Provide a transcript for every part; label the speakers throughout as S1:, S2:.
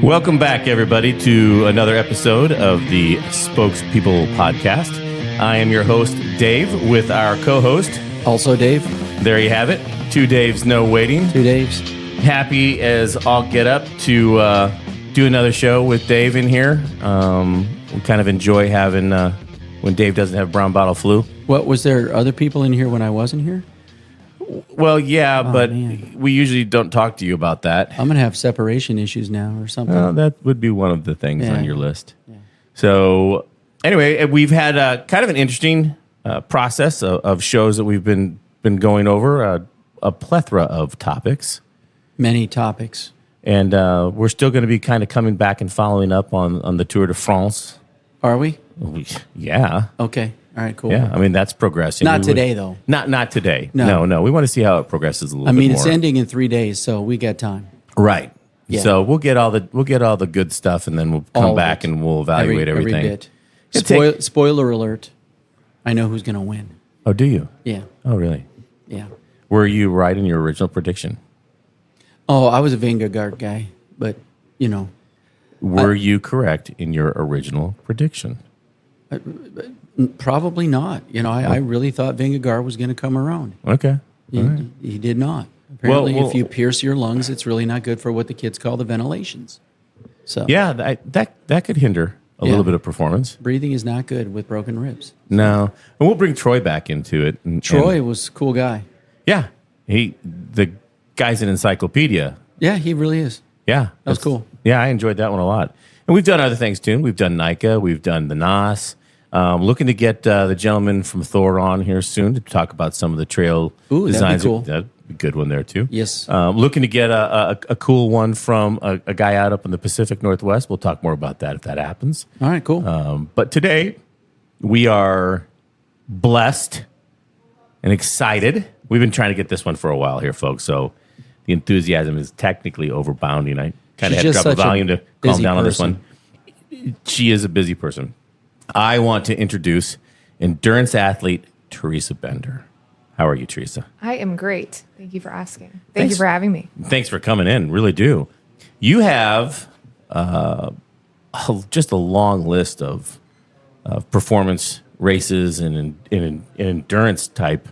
S1: Welcome back, everybody, to another episode of the Spokespeople podcast. I am your host, Dave, with our co-host.
S2: Also Dave.
S1: There you have it. 2 Daves, no waiting.
S2: 2 Daves.
S1: Happy as all get up to do another show with Dave in here. We kind of enjoy having when Dave doesn't have brown bottle flu.
S2: What, was there other people in here when I wasn't here?
S1: Well, yeah, but
S2: man.
S1: we usually don't talk to you about that.
S2: I'm going to have separation issues now or something.
S1: Well, that would be one of the things on your list.
S2: Yeah.
S1: So anyway, we've had kind of an interesting process of shows that we've been going over, a plethora of topics.
S2: Many topics.
S1: And we're still going to be kind of coming back and following up on the Tour de France.
S2: Are we?
S1: Yeah.
S2: Okay. All right, cool.
S1: Yeah, I mean, that's progressing.
S2: Not today, though.
S1: Not today.
S2: No.
S1: No. We want to see how it progresses a little bit more.
S2: I mean, it's ending in 3 days, so we got time.
S1: Right.
S2: Yeah.
S1: So we'll get all the good stuff, and then we'll come back and we'll evaluate everything.
S2: Every bit. Spoiler alert. I know who's going to win.
S1: Oh, do you?
S2: Yeah.
S1: Oh, really?
S2: Yeah.
S1: Were you right in your original prediction?
S2: Oh, I was a Vingegaard guy, but, you know.
S1: Were you correct in your original prediction?
S2: Probably not. You know, I really thought Vingegaard was going to come around.
S1: Okay.
S2: He did not. Apparently, if you pierce your lungs, it's really not good for what the kids call the ventilations. So
S1: Yeah, that could hinder a little bit of performance.
S2: breathing is not good with broken ribs.
S1: No. And we'll bring Troy back into it.
S2: Troy was a cool guy.
S1: Yeah. The guy's an encyclopedia.
S2: Yeah, he really is.
S1: Yeah.
S2: That was cool.
S1: Yeah, I enjoyed that one a lot. And we've done other things too. We've done NICA. We've done the NOS. Looking to get the gentleman from Thor on here soon to talk about some of the trail designs.
S2: That'd be cool.
S1: That'd be a good one there too.
S2: Yes.
S1: Looking to get a cool one from a guy out up in the Pacific Northwest. We'll talk more about that if that happens.
S2: All right, cool.
S1: But today we are blessed and excited. We've been trying to get this one for a while here, folks. So the enthusiasm is technically overbounding. I kind of had to drop the volume to calm down on this one. She is a busy person. I want to introduce Endurance Athlete Theresa Bender. How are you, Theresa?
S3: I am great. Thank you for asking. Thank you for having me.
S1: Thanks for coming in. Really do. You have just a long list of performance races and endurance type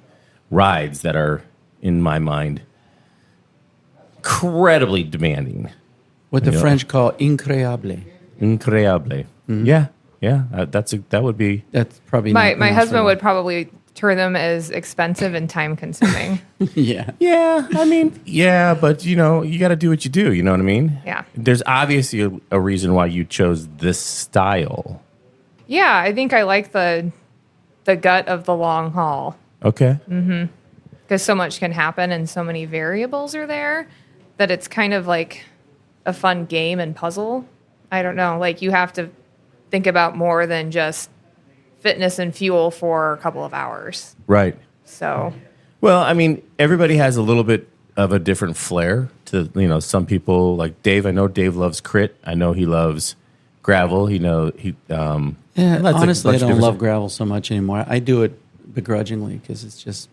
S1: rides that are, in my mind, incredibly demanding.
S2: What the French call incroyable.
S1: Incroyable. Mm-hmm. Yeah. That would be.
S2: That's probably
S3: My husband would probably term them as expensive and time consuming.
S2: Yeah.
S1: Yeah. I mean, yeah, but you got to do what you do. You know what I mean?
S3: Yeah.
S1: There's obviously a reason why you chose this style.
S3: Yeah, I think I like the gut of the long haul.
S1: Okay.
S3: Mm-hmm. Because so much can happen and so many variables are there that it's kind of like a fun game and puzzle. I don't know. Like you have to think about more than just fitness and fuel for a couple of hours.
S1: Right.
S3: So.
S1: Well, I mean, everybody has a little bit of a different flair to, some people like Dave. I know Dave loves crit. I know he loves gravel. Honestly,
S2: I don't love gravel so much anymore. I do it begrudgingly because it's just,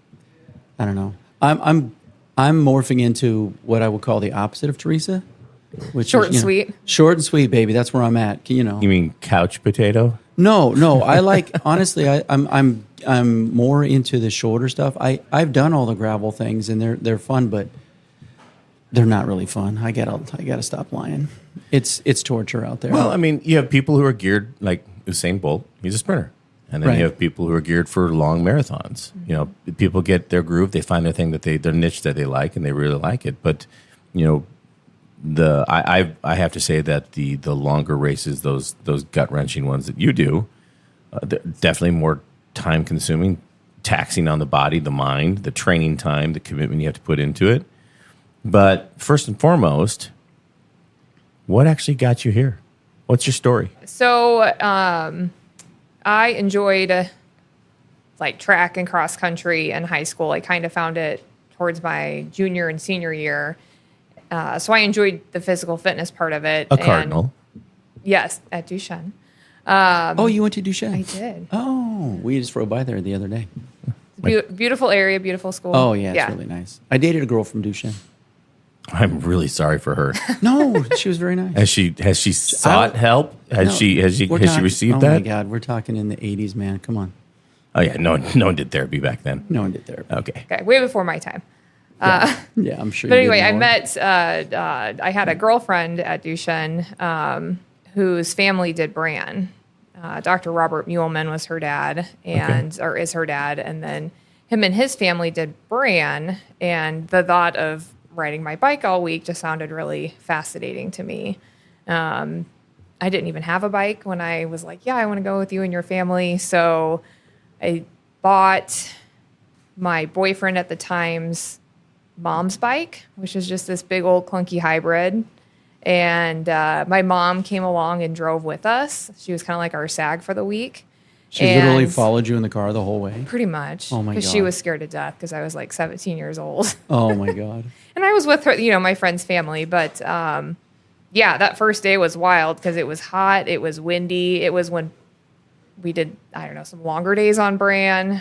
S2: I don't know. I'm morphing into what I would call the opposite of Theresa, which
S3: short
S2: is,
S3: and sweet.
S2: Short and sweet, baby. That's where I'm at. You
S1: mean couch potato?
S2: No. I like honestly. I'm more into the shorter stuff. I've done all the gravel things and they're fun, but they're not really fun. I gotta stop lying. It's torture out there.
S1: Well, I mean, you have people who are geared like Usain Bolt. He's a sprinter. And then you have people who are geared for long marathons. People get their groove. They find their thing their niche that they like, and they really like it. But, I have to say that the longer races, those gut wrenching ones that you do, they're definitely more time consuming, taxing on the body, the mind, the training time, the commitment you have to put into it. But first and foremost, what actually got you here? What's your story?
S3: So, I enjoyed like track and cross country in high school. I kind of found it towards my junior and senior year. So I enjoyed the physical fitness part of it.
S1: A Cardinal.
S3: Yes, at Duchesne.
S2: You went to Duchesne?
S3: I did.
S2: Oh, we just rode by there the other day.
S3: Beautiful area, beautiful school.
S2: Oh, yeah, it's really nice. I dated a girl from Duchesne.
S1: I'm really sorry for her.
S2: No, she was very nice.
S1: Has she sought help? Has she received that?
S2: Oh my God, we're talking in the 80s, man. Come on.
S1: Oh yeah, no one did therapy back then.
S2: No one did therapy.
S1: Okay,
S3: way before my time.
S2: Yeah, I'm sure.
S3: But
S2: you
S3: anyway,
S2: did
S3: I
S2: more.
S3: met. I had a girlfriend at Duchenne whose family did Bran. Dr. Robert Muehlman was her dad, or is her dad, and then him and his family did Bran. And the thought of riding my bike all week just sounded really fascinating to me. I didn't even have a bike when I was like, yeah, I want to go with you and your family. So I bought my boyfriend at the time's mom's bike, which is just this big old clunky hybrid. And my mom came along and drove with us. She was kind of like our SAG for the week.
S2: She literally followed you in the car the whole way?
S3: Pretty much.
S2: Oh, my
S3: Because
S2: God.
S3: she was scared to death because I was like 17 years old.
S2: Oh, my God.
S3: And I was with her, my friend's family. But yeah, that first day was wild because it was hot. It was windy. It was when we did, I don't know, some longer days on Bran.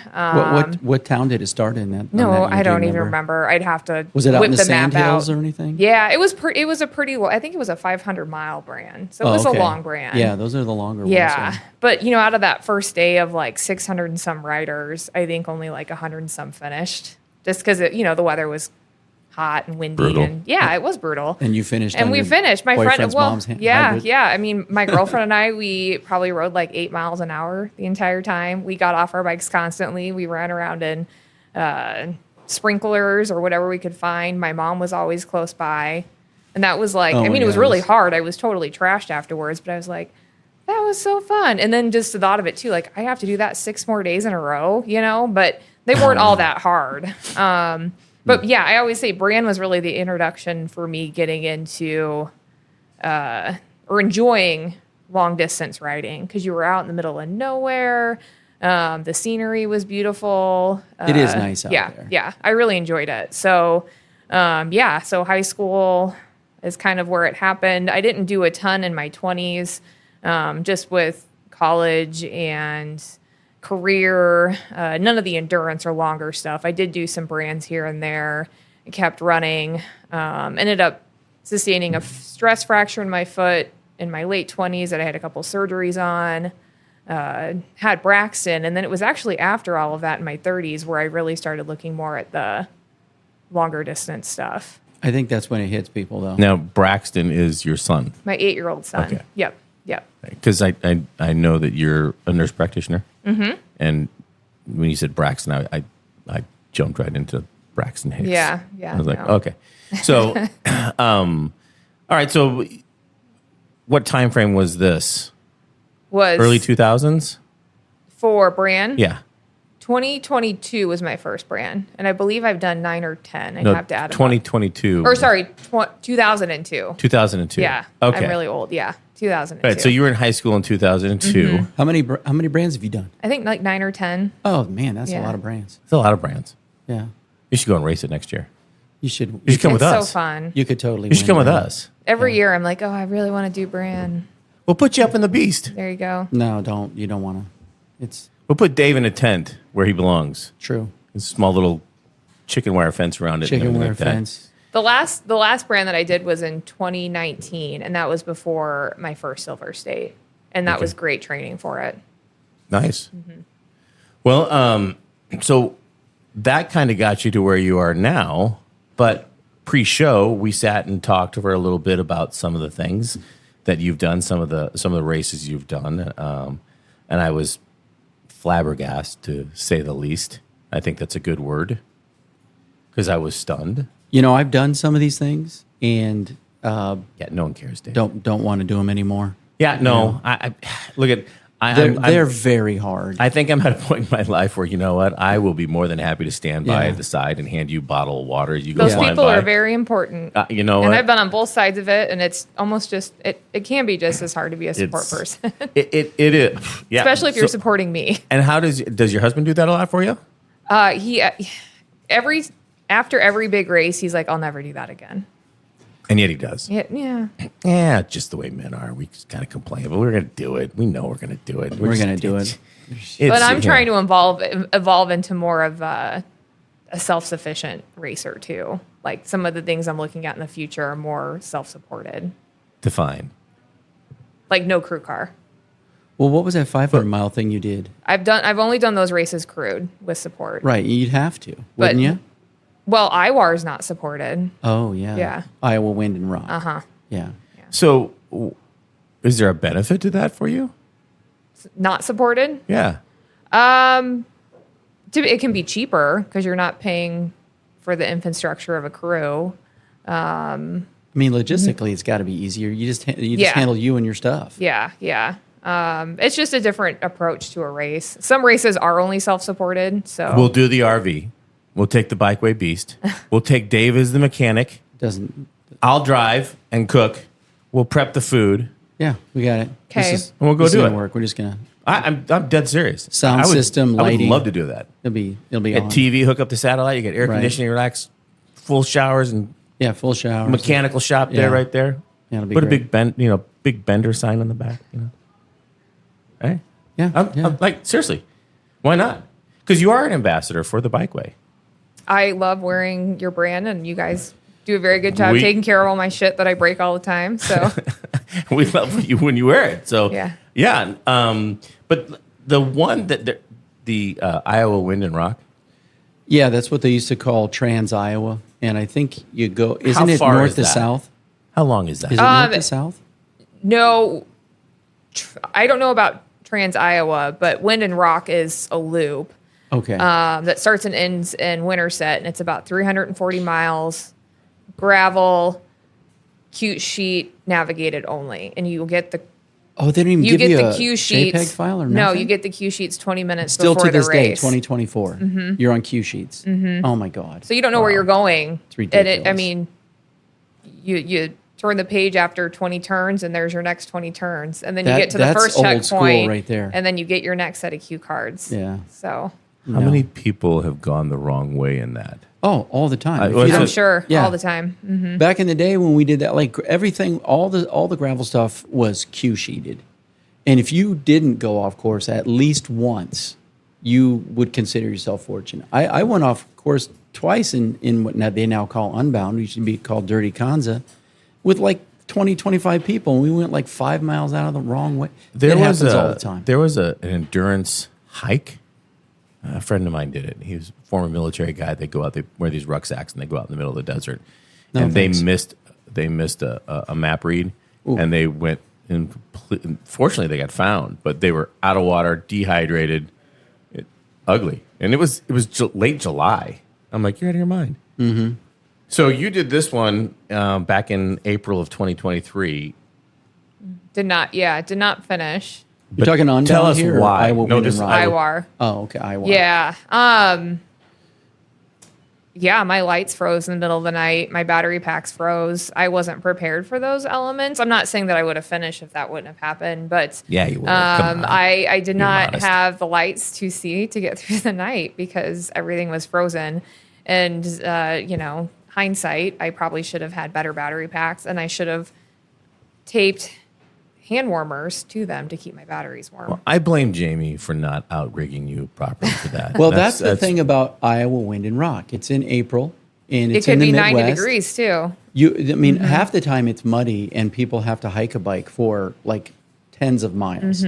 S2: What town did it start in?
S3: No,
S2: on that
S3: I
S2: year? Do you
S3: don't even remember. I'd have to
S2: Was it out
S3: whip
S2: in the
S3: the
S2: sand
S3: map
S2: hills
S3: out.
S2: or anything?
S3: Yeah, it was a pretty, I think it was a 500-mile Bran. So it was
S2: okay.
S3: a long Bran.
S2: Yeah, those are the longer ones.
S3: Yeah. But, out of that first day of like 600 and some riders, I think only like 100 and some finished. Just because, the weather was hot and windy.
S1: Brutal.
S3: And yeah, it was brutal.
S2: And you finished
S3: And
S2: on
S3: we
S2: your
S3: finished. My friend,
S2: boyfriend's mom's hybrid?
S3: yeah. I mean, my girlfriend and I, we probably rode like 8 miles an hour the entire time. We got off our bikes constantly. We ran around in sprinklers or whatever we could find. My mom was always close by. And that was like,
S2: Oh
S3: I
S2: my
S3: mean, it was
S2: God,
S3: really
S2: it was-
S3: hard. I was totally trashed afterwards, but I was like, that was so fun. And then just the thought of it too, like I have to do that 6 more days in a row, but they weren't all that hard. But yeah, I always say Bran was really the introduction for me getting into or enjoying long distance riding because you were out in the middle of nowhere. The scenery was beautiful.
S2: It is nice out there.
S3: Yeah, I really enjoyed it. So so high school is kind of where it happened. I didn't do a ton in my 20s, just with college and career, none of the endurance or longer stuff. I did do some brands here and there. I kept running. Ended up sustaining a stress fracture in my foot in my late 20s that I had a couple surgeries on. Had Braxton, and then it was actually after all of that in my 30s where I really started looking more at the longer distance stuff.
S2: I think that's when it hits people, though.
S1: Now Braxton is your son.
S3: My 8-year-old son.
S1: Okay.
S3: Yep.
S1: Because I know that you're a nurse practitioner, and when you said Braxton, I jumped right into Braxton Hicks.
S3: Yeah.
S1: I was like, okay. So, all right. So, what time frame was this?
S3: Was
S1: Early 2000s?
S3: for Bran.
S1: Yeah.
S3: 2022 was my first brand, and I believe I've done 9 or 10. I'd have to add them up.
S1: 2022.
S3: Or sorry, 2002.
S1: 2002.
S3: Yeah,
S1: Okay.
S3: I'm really old. Yeah, 2002.
S1: Right. So you were in high school in 2002.
S2: How many brands have you done?
S3: I think like 9 or 10.
S2: Oh, man, that's
S3: Yeah.
S2: a lot of brands.
S1: It's a lot of brands.
S2: Yeah.
S1: You should go and race it next year.
S2: You should
S1: You should come with
S3: It's
S1: us.
S3: so fun.
S2: You could totally
S1: You should
S2: win
S1: come with
S2: that.
S1: us.
S3: Every year I'm like, oh, I really want to do brand.
S1: We'll put you up in the beast.
S3: There you go.
S2: No, don't. You don't want to. It's
S1: We'll put Dave in a tent where he belongs.
S2: true.
S1: A small little chicken wire fence around it. and
S2: Chicken
S1: everything
S2: wire
S1: like that.
S2: fence.
S3: The last brand that I did was in 2019, and that was before my first Silver State, and that was great training for it.
S1: Nice. Well, so that kind of got you to where you are now. But pre-show, we sat and talked for a little bit about some of the things that you've done, some of the races you've done, and I was flabbergasted, to say the least. I think that's a good word because I was stunned.
S2: You know, I've done some of these things, and
S1: Yeah, no one cares, Dave.
S2: don't want to do them anymore.
S1: Yeah, no. I look at.
S2: They're very hard.
S1: I think I'm at a point in my life where, you know what, I will be more than happy to stand by
S2: Yeah.
S1: at the side and hand you a bottle of water. You go
S3: Those
S1: flying
S3: people
S1: by.
S3: are very important.
S1: You know
S3: And
S1: what?
S3: I've been on both sides of it, and it's almost just it can be just as hard to be a support
S1: It's-
S3: person,
S1: It is. Yeah.
S3: especially if you're
S1: So-
S3: supporting me.
S1: And how does your husband do that a lot for you?
S3: He after every big race, he's like, "I'll never do that again."
S1: And yet he does.
S3: Yeah.
S1: Yeah, just the way men are. We just kind of complain, but we're going to do it. We know we're going to do it.
S2: We're going to do it.
S3: But I'm trying to evolve into more of a self-sufficient racer too. Like some of the things I'm looking at in the future are more self-supported.
S1: Define.
S3: Like no crew car.
S2: Well, what was that 500-mile thing you did?
S3: I've only done those races crewed with support.
S2: Right, you'd have to, wouldn't you?
S3: Well, IWAR is not supported.
S2: Oh, yeah.
S3: Yeah.
S2: Iowa Wind and Rock.
S3: Uh-huh.
S2: Yeah.
S1: So, is there a benefit to that for you?
S3: Not supported?
S1: Yeah.
S3: It can be cheaper because you're not paying for the infrastructure of a crew.
S2: I mean, logistically, it's got to be easier. You just handle you and your stuff.
S3: Yeah. It's just a different approach to a race. Some races are only self-supported, so
S1: We'll do the RV. We'll take the Bikeway Beast. We'll take Dave as the mechanic. I'll drive and cook. We'll prep the food.
S2: Yeah, we got it.
S3: Okay.
S1: And we'll go do it.
S2: Work. We're just gonna
S1: I'm dead serious.
S2: Sound system, lighting.
S1: I would love to do that.
S2: It'll be
S1: Get
S2: on.
S1: TV, hook up the satellite. You get air
S2: Right.
S1: conditioning, relax, full showers, and
S2: Full showers.
S1: mechanical shop there,
S2: Yeah.
S1: right there.
S2: Yeah, it'll be
S1: Put
S2: great.
S1: a big Bender sign on the back. Hey,
S2: Yeah,
S1: I'm like seriously, why not? Because you are an ambassador for the Bikeway.
S3: I love wearing your brand, and you guys do a very good job taking care of all my shit that I break all the time. So
S1: We love you when you wear it. So
S3: yeah.
S1: But the one that the Iowa Wind and Rock.
S2: Yeah, that's what they used to call Trans Iowa, and I think you go.
S1: How
S2: Isn't it
S1: far
S2: north
S1: is
S2: to
S1: that?
S2: south?
S1: How long is that?
S2: Is it north to south?
S3: No, I don't know about Trans Iowa, but Wind and Rock is a loop.
S2: Okay.
S3: That starts and ends in Winterset, and it's about 340 miles, gravel, cute sheet, navigated only, and you get the
S2: they didn't even give
S3: get
S2: you
S3: the
S2: a
S3: cue sheets.
S2: JPEG file or
S3: no,
S2: nothing?
S3: you get the cue sheets 20 minutes
S2: Still
S3: before
S2: to this
S3: the
S2: day,
S3: race.
S2: 2024. You're on cue sheets. Oh my god.
S3: So you don't know where you're going.
S2: It's ridiculous.
S3: And I mean, you turn the page after 20 turns, and there's your next 20 turns, and then you get to the
S2: that's
S3: first
S2: old school
S3: checkpoint
S2: right there.
S3: and then you get your next set of cue cards.
S2: Yeah.
S3: So
S1: How many people have gone the wrong way in that?
S2: Oh, all the time. If
S1: well,
S2: you
S1: it's
S3: I'm
S2: don't-
S3: sure
S2: Yeah.
S3: all the time. Mm-hmm.
S2: Back in the day when we did that, like everything, all the gravel stuff was cue sheeted, and if you didn't go off course at least once, you would consider yourself fortunate. I went off course twice in what they now call Unbound, which should be called Dirty Kanza, with like 20, 25 people, and we went like 5 miles out of the wrong way. It happens all the time.
S1: There was an endurance hike. A friend of mine did it. He was a former military guy. They go out, they wear these rucksacks, and they go out in the middle of the desert.
S2: No,
S1: and
S2: thanks.
S1: they missed a map read, and they went. Fortunately, they got found, but they were out of water, dehydrated, ugly, and it was late July. I'm like, you're out of your mind. Mm-hmm. So you did this one back in April of 2023.
S3: Did not finish.
S2: You're talking Unbound
S1: tell us
S2: here or
S1: why.
S2: Iowa
S1: No,
S2: Wind and
S1: just
S2: Rock?
S3: IWAR.
S2: Oh, okay, Iowa.
S3: Yeah. Yeah, my lights froze in the middle of the night. My battery packs froze. I wasn't prepared for those elements. I'm not saying that I would have finished if that wouldn't have happened, but
S1: Yeah, you would have. Come on.
S3: I did not
S1: modest.
S3: have the lights to see to get through the night because everything was frozen. And, hindsight, I probably should have had better battery packs, and I should have taped hand warmers to them to keep my batteries warm.
S1: Well, I blame Jamie for not outrigging you properly for that.
S2: Well, that's the thing about Iowa Wind and Rock. It's in April, and
S3: It
S2: it's
S3: could
S2: in the
S3: be
S2: Midwest.
S3: 90 degrees too.
S2: Half the time it's muddy, and people have to hike a bike for like tens of miles.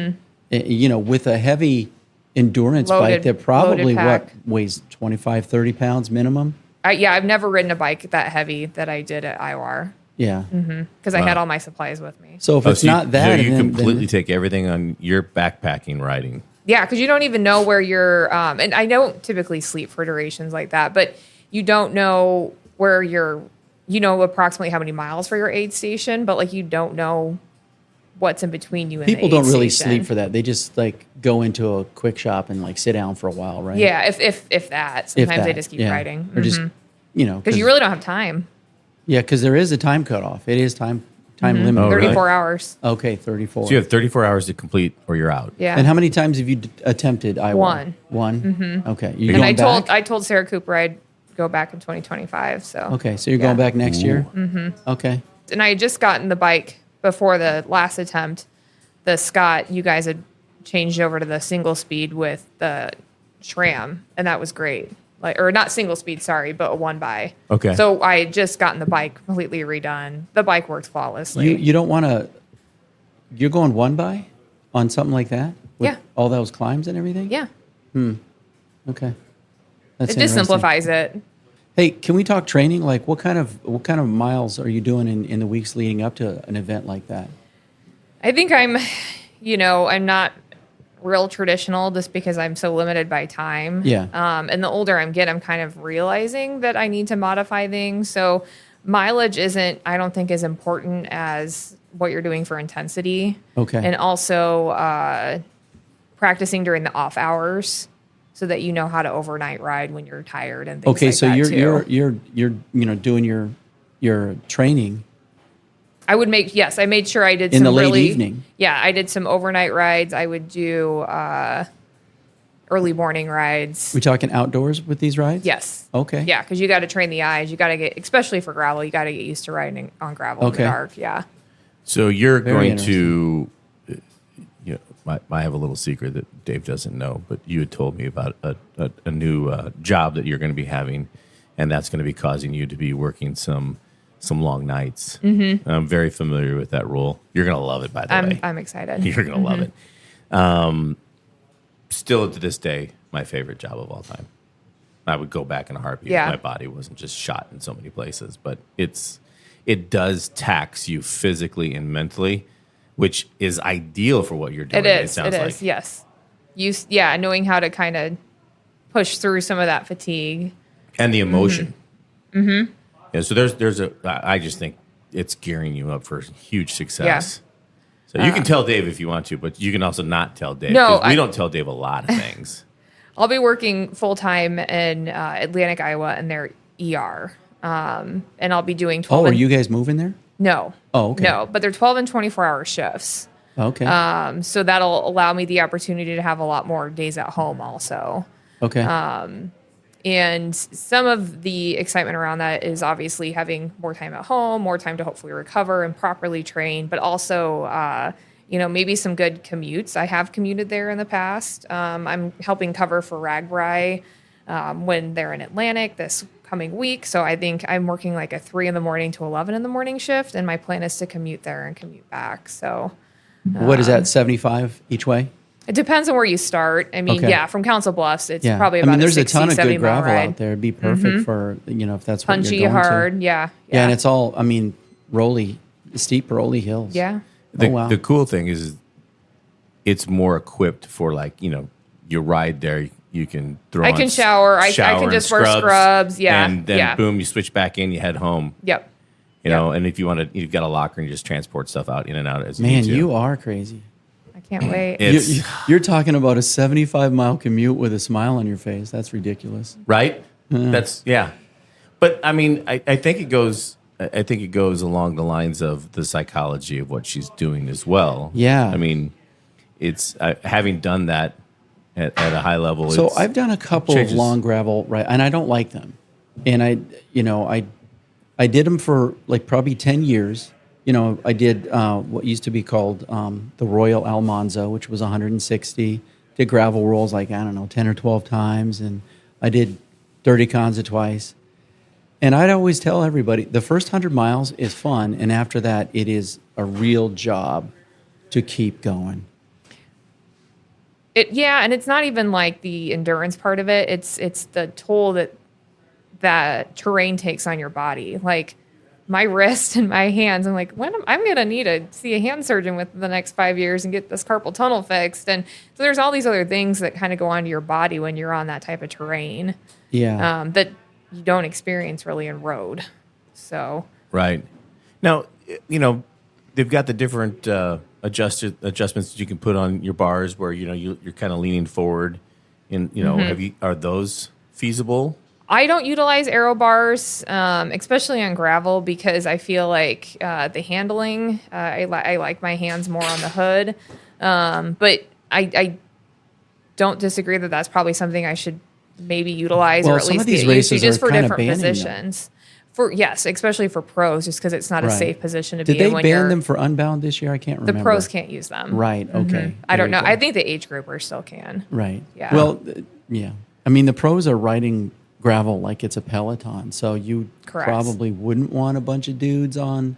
S2: With a heavy endurance bike
S3: Loaded-
S2: that probably
S3: loaded pack.
S2: weighs 25, 30 pounds minimum.
S3: I've never ridden a bike that heavy that I did at IWAR
S2: Yeah.
S3: because I had all my supplies with me.
S2: So if it's not that,
S1: so you
S2: then
S1: completely take everything on your backpacking riding.
S3: Yeah, because you don't even know where you're. And I don't typically sleep for durations like that, but you don't know where you're. You know approximately how many miles for your aid station, but like you don't know what's in between you and
S2: people
S3: the aid
S2: don't really
S3: station.
S2: sleep for that. They just like go into a quick shop and like sit down for a while, right?
S3: Yeah, if that.
S2: If
S3: Sometimes they
S2: that,
S3: just keep
S2: yeah.
S3: riding.
S2: Or just
S3: because you really don't have time.
S2: Yeah, because there is a time cutoff. It is time limit.
S1: Oh, really?
S3: 34 hours.
S2: Okay, 34.
S1: So you have 34 hours to complete, or you're out.
S3: Yeah.
S2: And how many times have you attempted Iowa?
S3: One.
S2: One? Okay. You're
S3: And
S2: going back?
S3: I told Sarah Cooper I'd go back in 2025. So
S2: Okay, so you're going back next year? Mm-hmm. Okay.
S3: And I had just gotten the bike before the last attempt. The Scott, you guys had changed over to the single speed with the SRAM, and that was great. or not single speed, sorry, but a 1x.
S1: Okay.
S3: So I had just gotten the bike completely redone. The bike works flawlessly.
S2: You don't want to. You're going 1x on something like that. With
S3: Yeah.
S2: all those climbs and everything.
S3: Yeah.
S2: Okay. That's
S3: It just
S2: interesting.
S3: simplifies it.
S2: Hey, can we talk training? Like, what kind of miles are you doing in the weeks leading up to an event like that?
S3: I think I'm not real traditional just because I'm so limited by time.
S2: Yeah.
S3: And the older I'm getting, I'm kind of realizing that I need to modify things. So mileage isn't, I don't think, as important as what you're doing for intensity.
S2: Okay.
S3: And also practicing during the off hours so that you know how to overnight ride when you're tired and things
S2: Okay,
S3: like
S2: so
S3: that
S2: you're doing your training.
S3: I made sure I did
S2: In
S3: some
S2: the late
S3: really,
S2: evening?
S3: Yeah, I did some overnight rides. I would do early morning rides.
S2: We talking outdoors with these rides?
S3: Yes.
S2: Okay.
S3: Yeah, because you got to train the eyes. You got to get, especially for gravel, you got to get used to riding on gravel in the
S2: Okay.
S3: dark. Yeah.
S1: So you're
S2: Very
S1: going to, I have a little secret that Dave doesn't know, but you had told me about a new job that you're going to be having, and that's going to be causing you to be working some long nights. Mm-hmm. I'm very familiar with that role. You're going to love it, by the way.
S3: I'm excited.
S1: You're going to love it. Still to this day, my favorite job of all time. I would go back in a heartbeat
S3: Yeah.
S1: if my body wasn't just shot in so many places. But it does tax you physically and mentally, which is ideal for what you're doing.
S3: It is.
S1: sounds
S3: It
S1: like.
S3: is. Yes. Knowing how to kind of push through some of that fatigue.
S1: And the emotion. Mm-hmm. Yeah, so I just think it's gearing you up for huge success. So you can tell Dave if you want to, but you can also not tell Dave.
S3: No,
S1: 'cause we don't tell Dave a lot of things.
S3: I'll be working full time in Atlantic, Iowa, in their ER. And I'll be doing 12.
S2: Oh, are you guys moving there?
S3: No.
S2: Oh, okay.
S3: No, but they're 12 and 24-hour shifts.
S2: Okay.
S3: So that'll allow me the opportunity to have a lot more days at home also.
S2: okay.
S3: And some of the excitement around that is obviously having more time at home, more time to hopefully recover and properly train, but also, maybe some good commutes. I have commuted there in the past. I'm helping cover for Ragbri when they're in Atlantic this coming week. So I think I'm working like a 3 a.m. to 11 a.m. shift, and my plan is to commute there and commute back. So
S2: What is that, 75 each way?
S3: it depends on where you start. I mean,
S2: Okay.
S3: from Council Bluffs, it's
S2: Yeah.
S3: probably about
S2: there's
S3: a
S2: a ton of
S3: 70
S2: good
S3: mile
S2: gravel
S3: ride.
S2: out there. It'd be perfect for, if that's what
S3: Punchy,
S2: you're going
S3: hard,
S2: to.
S3: yeah.
S2: Yeah, and it's all, steep, rolly hills.
S3: Yeah.
S2: Wow.
S1: The cool thing is it's more equipped for you ride there, you can throw
S3: I
S1: on
S3: can shower. I can
S1: and
S3: just wear scrubs. Yeah.
S1: And then boom, you switch back in, you head home.
S3: Yep.
S1: You know, and if you want to, you've got a locker and you just transport stuff out in and out as you
S2: Man,
S1: need to.
S2: you are crazy.
S3: I can't wait.
S1: It's
S2: You're talking about a 75-mile commute with a smile on your face. That's ridiculous.
S1: right. That's But I mean, I think it goes. I think it goes along the lines of the psychology of what she's doing as well.
S2: Yeah.
S1: I mean, it's having done that at a high level.
S2: So
S1: it's-
S2: I've done a couple of
S1: changes.
S2: long gravel rides, and I don't like them. And I did them for like probably 10 years. I did what used to be called the Royal Almanza, which was 160. Did gravel rolls 10 or 12 times, and I did Dirty Kanza twice. And I'd always tell everybody the first 100 miles is fun, and after that, it is a real job to keep going.
S3: And it's not even like the endurance part of it. It's the toll that terrain takes on your body. Like my wrist and my hands, I'm like, I'm going to need to see a hand surgeon within the next 5 years and get this carpal tunnel fixed. And so there's all these other things that kind of go onto your body when you're on that type of terrain.
S2: Yeah.
S3: That you don't experience really in road. So
S1: Right. Now, they've got the different adjustments that you can put on your bars where, you're kind of leaning forward. And, are those feasible?
S3: I don't utilize aero bars, especially on gravel, because I feel like the handling, I like my hands more on the hood. But I don't disagree that that's probably something I should maybe utilize,
S2: Well,
S3: or at
S2: some
S3: least
S2: of these
S3: get used to,
S2: races
S3: just
S2: are
S3: for
S2: kinda
S3: different
S2: banning them.
S3: positions. Especially for pros, just because it's not a
S2: Right.
S3: safe position to
S2: Did
S3: be
S2: they
S3: in when
S2: ban them for Unbound this year? I can't
S3: the
S2: remember.
S3: pros can't use them.
S2: Right. Okay.
S3: I don't
S2: There
S3: know.
S2: you
S3: I
S2: go.
S3: think the age grouper still can.
S2: Right.
S3: Yeah.
S2: Well, yeah. I mean, the pros are riding gravel like it's a Peloton. So you
S3: Correct.
S2: probably wouldn't want a bunch of dudes on,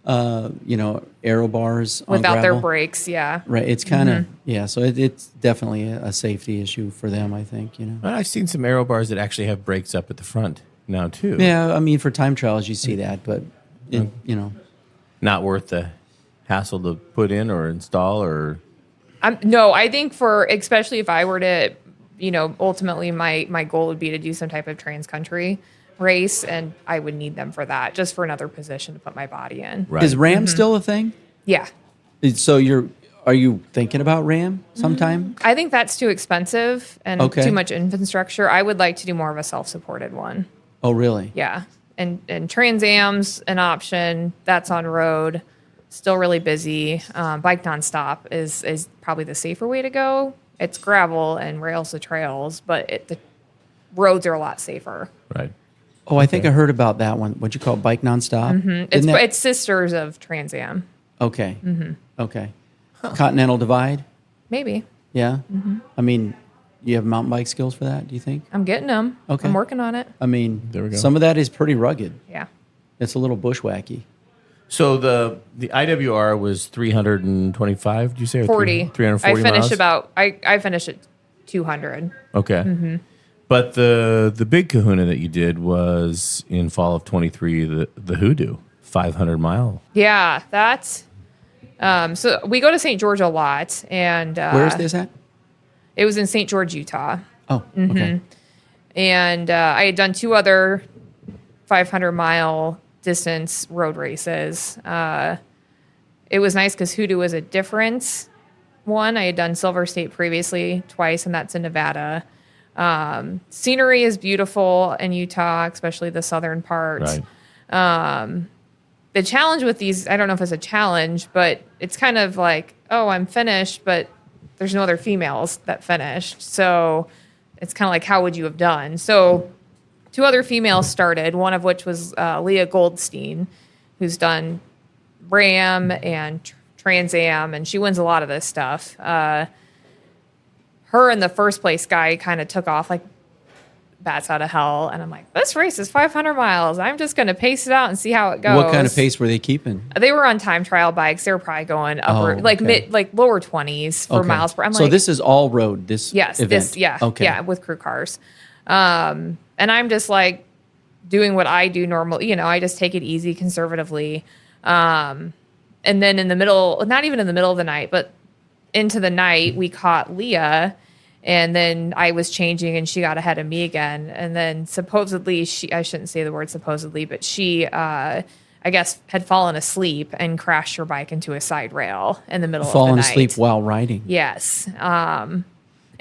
S2: aero bars on
S3: Without their
S2: gravel.
S3: brakes, yeah.
S2: Right. It's kind of, so it's definitely a safety issue for them, I think,
S1: Well, I've seen some aero bars that actually have brakes up at the front now too.
S2: Yeah, I mean, for time trials, you see that, but,
S1: Not worth the hassle to put in or install or.
S3: No, I think especially if I were to, ultimately my goal would be to do some type of trans-country race, and I would need them for that, just for another position to put my body in.
S1: Right.
S2: Is RAM still a thing?
S3: Yeah.
S2: So are you thinking about RAM sometime?
S3: I think that's too expensive and
S2: Okay.
S3: too much infrastructure. I would like to do more of a self-supported one.
S2: Oh, really?
S3: Yeah. And Trans Am's an option. That's on road. Still really busy. Bike nonstop is probably the safer way to go. It's gravel and rails to trails, but the roads are a lot safer.
S1: Right.
S2: Oh, I think I heard about that one. What'd you call it? Bike nonstop?
S3: Mm-hmm. It's sisters of Trans Am.
S2: Okay. Mm-hmm. Okay. Continental Divide?
S3: Maybe.
S2: Yeah. Mm-hmm. I mean, you have mountain bike skills for that, do you think?
S3: I'm getting them.
S2: Okay.
S3: I'm working on it.
S2: I mean,
S1: There we go.
S2: some of that is pretty rugged.
S3: Yeah.
S2: It's a little bushwhacky.
S1: So the IWR was 325. Did you say or
S3: 40.
S1: 340
S3: I finished
S1: miles?
S3: I finished at 200.
S1: Okay.
S3: Mm-hmm.
S1: But the big kahuna that you did was in fall of 23, the Hoodoo 500 mile.
S3: Yeah, that's so we go to St. George a lot, and
S2: Where is this at?
S3: It was in St. George, Utah.
S2: Oh, okay.
S3: And I had done 2 other 500-mile distance road races. It was nice because Hoodoo was a different one. I had done Silver State previously twice, and that's in Nevada. Scenery is beautiful in Utah, especially the southern part.
S1: Right.
S3: The challenge with these, I don't know if it's a challenge, but it's kind of like, oh, I'm finished, but there's no other females that finished. So it's kind of like, how would you have done? So 2 other females started, one of which was Leah Goldstein, who's done RAM and Trans Am, and she wins a lot of this stuff. Her and the first place guy kind of took off like bats out of hell, and I'm like, this race is 500 miles. I'm just going to pace it out and see how it goes.
S2: What kind of pace were they keeping?
S3: They were on time trial bikes. They were probably going upper,
S2: okay.
S3: lower 20s for miles per. I'm
S2: so
S3: like,
S2: this is all road. This event.
S3: Yeah, with crew cars. And I'm just like doing what I do normally. I just take it easy, conservatively. And then in the middle, not even in the middle of the night, but into the night, we caught Leah. And then I was changing and she got ahead of me again. And then supposedly I shouldn't say the word supposedly, but she, I guess, had fallen asleep and crashed her bike into a side rail in the middle of the night.
S2: Fallen asleep while riding.
S3: Yes. And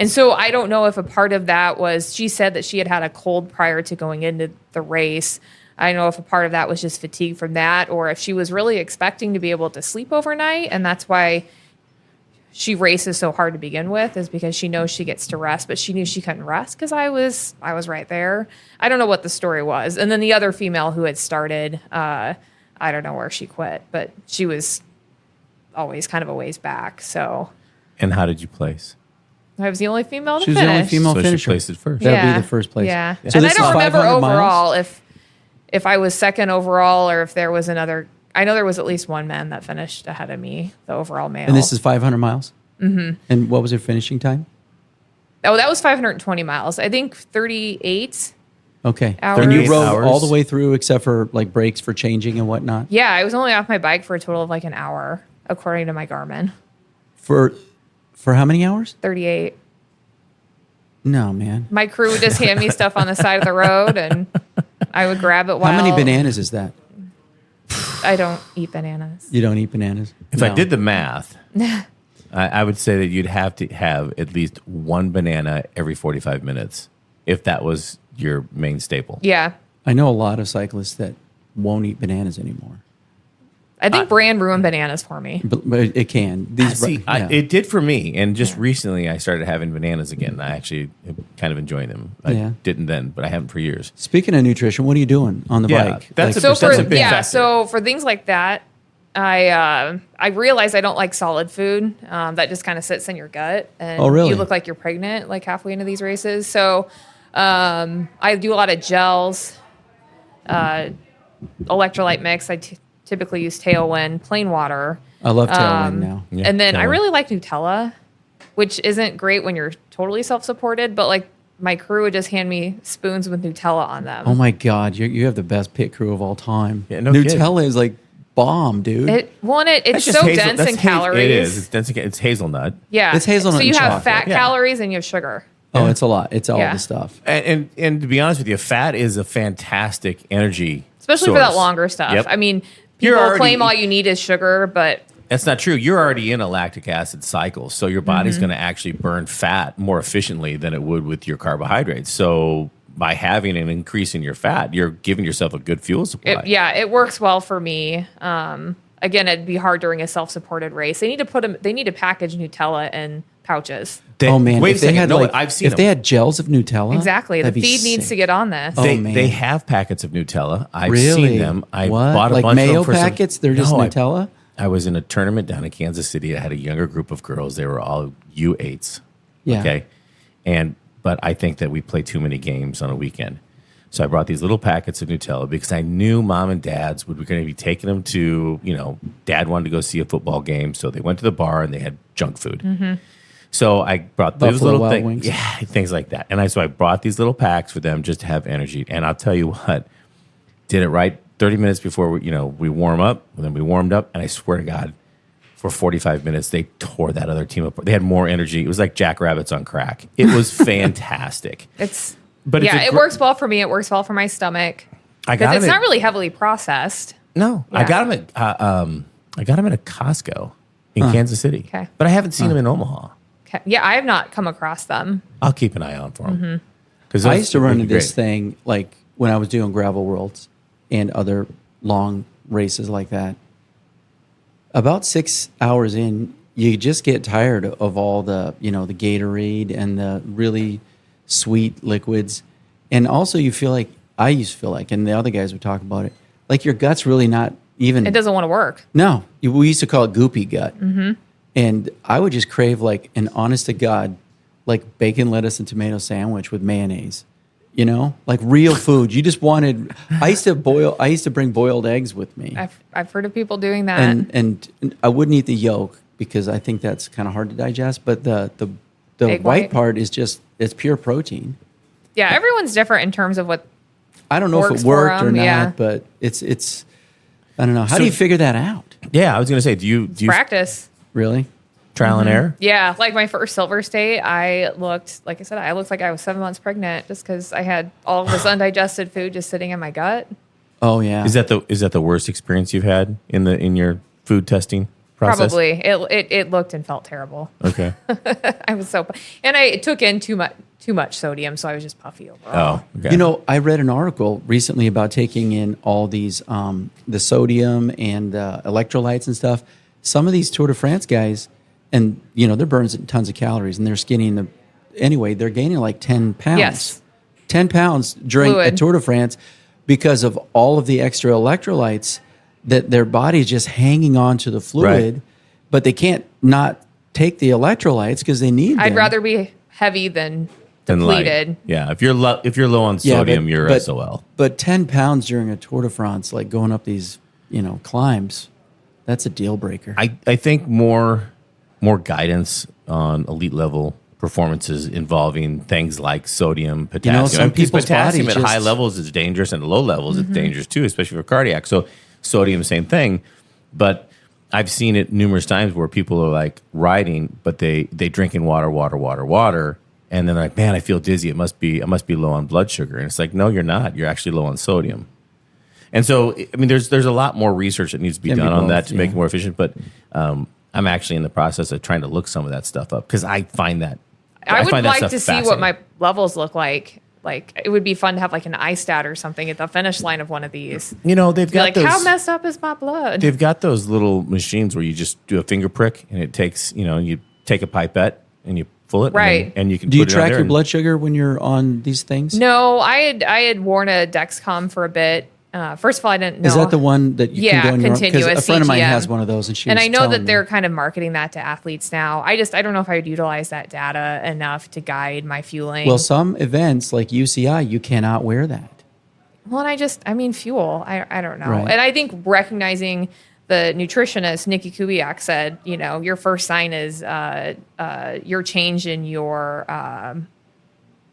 S3: so I don't know if a part of that was, she said that she had a cold prior to going into the race. I don't know if a part of that was just fatigue from that, or if she was really expecting to be able to sleep overnight. And that's why she races so hard to begin with, is because she knows she gets to rest, but she knew she couldn't rest because I was right there. I don't know what the story was. And then the other female who had started, I don't know where she quit, but she was always kind of a ways back. So.
S1: And how did you place?
S3: I was the only female to
S2: She was
S3: finish.
S2: the only female
S1: So
S2: finisher.
S1: she placed it first.
S2: That would be the first place.
S3: Yeah.
S2: So
S3: And I
S2: this
S3: don't
S2: is
S3: remember
S2: 500 miles?
S3: overall if I was second overall or if there was another. I know there was at least one man that finished ahead of me, the overall male.
S2: And this is 500 miles? Mm-hmm. And what was their finishing time?
S3: Oh, that was 520 miles. I think 38.
S2: Okay.
S3: Hours.
S2: And you
S1: 38
S2: rode
S1: hours.
S2: all the way through except for like breaks for changing and whatnot?
S3: Yeah, I was only off my bike for a total of like an hour, according to my Garmin.
S2: For how many hours?
S3: 38.
S2: No, man.
S3: My crew would just hand me stuff on the side of the road, and I would grab it while.
S2: How many bananas is that?
S3: I don't eat bananas.
S2: You don't eat bananas?
S1: If I did the math, I would say that you'd have to have at least one banana every 45 minutes if that was your main staple.
S3: Yeah.
S2: I know a lot of cyclists that won't eat bananas anymore.
S3: I think brand ruined bananas for me.
S2: But it can.
S1: It did for me, and just recently I started having bananas again. I actually am kind of enjoying them. I didn't then, but I haven't for years.
S2: Speaking of nutrition, what are you doing on the bike?
S1: That's
S3: That's
S1: a big factor.
S3: So for things like that, I realize I don't like solid food. That just kind of sits in your gut, and
S2: Oh, really?
S3: you look like you're pregnant like halfway into these races. So I do a lot of gels, electrolyte mix. I typically use Tailwind, plain water.
S2: I love Tailwind now.
S1: Yeah,
S3: And then I
S1: Tailwind.
S3: really like Nutella, which isn't great when you're totally self-supported, but like my crew would just hand me spoons with Nutella on them.
S2: Oh my God, you have the best pit crew of all time.
S1: Yeah, no
S2: Nutella is like bomb, dude.
S3: It's
S1: That's just
S3: so
S1: hazel-
S3: dense
S1: that's
S3: in
S1: ha-
S3: calories.
S1: It is. It's dense. It's hazelnut.
S3: Yeah.
S2: It's hazelnut
S3: So you
S2: and
S3: have
S2: chocolate.
S3: fat
S1: Yeah.
S3: calories and you have sugar.
S2: Oh, it's a lot. It's all
S3: Yeah.
S2: the stuff.
S1: And to be honest with you, fat is a fantastic energy,
S3: Especially for that
S1: source.
S3: longer stuff.
S1: Yep.
S3: I mean,
S1: You're
S3: people
S1: already-
S3: claim all you need is sugar, but
S1: That's not true. You're already in a lactic acid cycle, so your body's
S3: Mm-hmm.
S1: going to actually burn fat more efficiently than it would with your carbohydrates. So by having an increase in your fat, you're giving yourself a good fuel supply.
S3: it works well for me. Again, it'd be hard during a self-supported race. They need to package Nutella in pouches.
S2: Oh man,
S1: wait a
S2: if they
S1: second.
S2: had
S1: No,
S2: like,
S1: I've seen
S2: if they
S1: them.
S2: had gels of Nutella,
S3: Exactly. The
S2: that'd be
S3: feed needs to
S2: sick.
S3: get on this.
S2: Oh,
S1: They,
S2: man.
S1: they have packets of Nutella. I've
S2: Really?
S1: seen them. I
S2: What?
S1: bought a
S2: Like
S1: bunch
S2: mayo
S1: of them for
S2: packets? They're just
S1: No,
S2: Nutella?
S1: I was in a tournament down in Kansas City. I had a younger group of girls. They were all U8s.
S2: Yeah.
S1: Okay. But I think that we play too many games on a weekend. So I brought these little packets of Nutella because I knew mom and dads were going to be taking them to, dad wanted to go see a football game. So they went to the bar and they had junk food. So I brought those
S2: Buffalo
S1: little
S2: Wild
S1: things.
S2: Wings.
S1: Yeah, things like that. And so I brought these little packs for them just to have energy. And I'll tell you what, did it right 30 minutes before we warm up. And then we warmed up. And I swear to God, for 45 minutes, they tore that other team apart. They had more energy. It was like jackrabbits on crack. It was fantastic. But it's
S3: It works well for me. It works well for my stomach.
S1: I got
S3: Because it's
S1: them at-
S3: not really heavily processed.
S1: No, I
S3: Yeah.
S1: got them at a Costco in Kansas City.
S3: Okay.
S1: But I haven't seen them in Omaha.
S3: Okay. Yeah, I have not come across them.
S1: I'll keep an eye out for them.
S2: I used to run into this thing like when I was doing gravel worlds and other long races like that. About 6 hours in, you just get tired of all the, the Gatorade and the really sweet liquids. And also you feel like, I used to feel like, and the other guys would talk about it, like your gut's really not even.
S3: It doesn't want to work.
S2: No, we used to call it goopy gut. Mm-hmm. And I would just crave like an honest to God, like bacon, lettuce, and tomato sandwich with mayonnaise. Like real food. You just wanted. I used to bring boiled eggs with me,
S3: I've heard of people doing that.
S2: and I wouldn't eat the yolk because I think that's kind of hard to digest. But the
S3: Egg
S2: white
S3: white?
S2: part is it's pure protein.
S3: Yeah, everyone's different in terms of what.
S2: I don't know if
S3: Works
S2: it
S3: for
S2: worked or
S3: 'em,
S2: not,
S3: yeah.
S2: but it's. I don't know. How
S1: So-
S2: do you figure that out?
S1: Yeah, I was going to say, do you
S3: Practice.
S2: Really?
S1: trial and error?
S3: Yeah, like my first silver state, I looked like I was 7 months pregnant just because I had all of this undigested food just sitting in my gut.
S2: Oh yeah.
S1: Is that the worst experience you've had in your food testing process?
S3: Probably. It looked and felt terrible.
S1: Okay.
S3: I was and I took in too much sodium, so I was just puffy overall.
S1: Oh, okay.
S2: I read an article recently about taking in all these the sodium and electrolytes and stuff. Some of these Tour de France guys, and they're burning tons of calories, and they're skinning they're gaining like 10 pounds.
S3: Yes.
S2: 10 pounds during a
S3: Fluid.
S2: Tour de France because of all of the extra electrolytes that their body's just hanging on to the fluid,
S1: Right.
S2: but they can't not take the electrolytes because they need them.
S3: I'd rather be heavy than depleted.
S1: Yeah, if you're low on sodium, you're SOL.
S2: But 10 pounds during a Tour de France, like going up these, climbs, that's a deal breaker.
S1: I think more guidance on elite level performances involving things like sodium, potassium.
S2: some
S1: Because
S2: people's
S1: potassium at
S2: bodies
S1: high
S2: just-
S1: levels is dangerous, and at low levels it's dangerous too, especially for cardiac. So sodium, same thing. But I've seen it numerous times where people are like riding, but they drinking water, and then they're like, man, I feel dizzy. I must be low on blood sugar. And it's like, no, you're not. You're actually low on sodium. And so, I mean, there's a lot more research that needs to be
S2: Can be
S1: done on
S2: both,
S1: that to make
S2: yeah.
S1: it more efficient. But I'm actually in the process of trying to look some of that stuff up because I find that
S3: I would
S1: find that
S3: like
S1: stuff
S3: to see what
S1: fascinating.
S3: my levels look like. Like it would be fun to have like an iStat or something at the finish line of one of these.
S1: They've
S3: Be
S1: got
S3: like,
S1: those.
S3: how messed up is my blood?
S1: They've got those little machines where you just do a finger prick and it takes, you take a pipette and you pull it,
S3: Right.
S1: And you can.
S2: Do you
S1: put it on
S2: track
S1: there
S2: your
S1: and-
S2: blood sugar when you're on these things?
S3: No, I had worn a Dexcom for a bit First of all, I didn't know.
S2: Is that the one that you can go on your own?
S3: continuous
S2: 'Cause a friend of mine
S3: CGM.
S2: has one of those, and
S3: I know that
S2: me.
S3: they're kind of marketing that to athletes now. I don't know if I would utilize that data enough to guide my fueling.
S2: Well, some events like UCI, you cannot wear that.
S3: Well, and I mean, fuel. I don't know.
S2: Right.
S3: And I think recognizing the nutritionist, Nikki Kubiak, said, your first sign is your change in your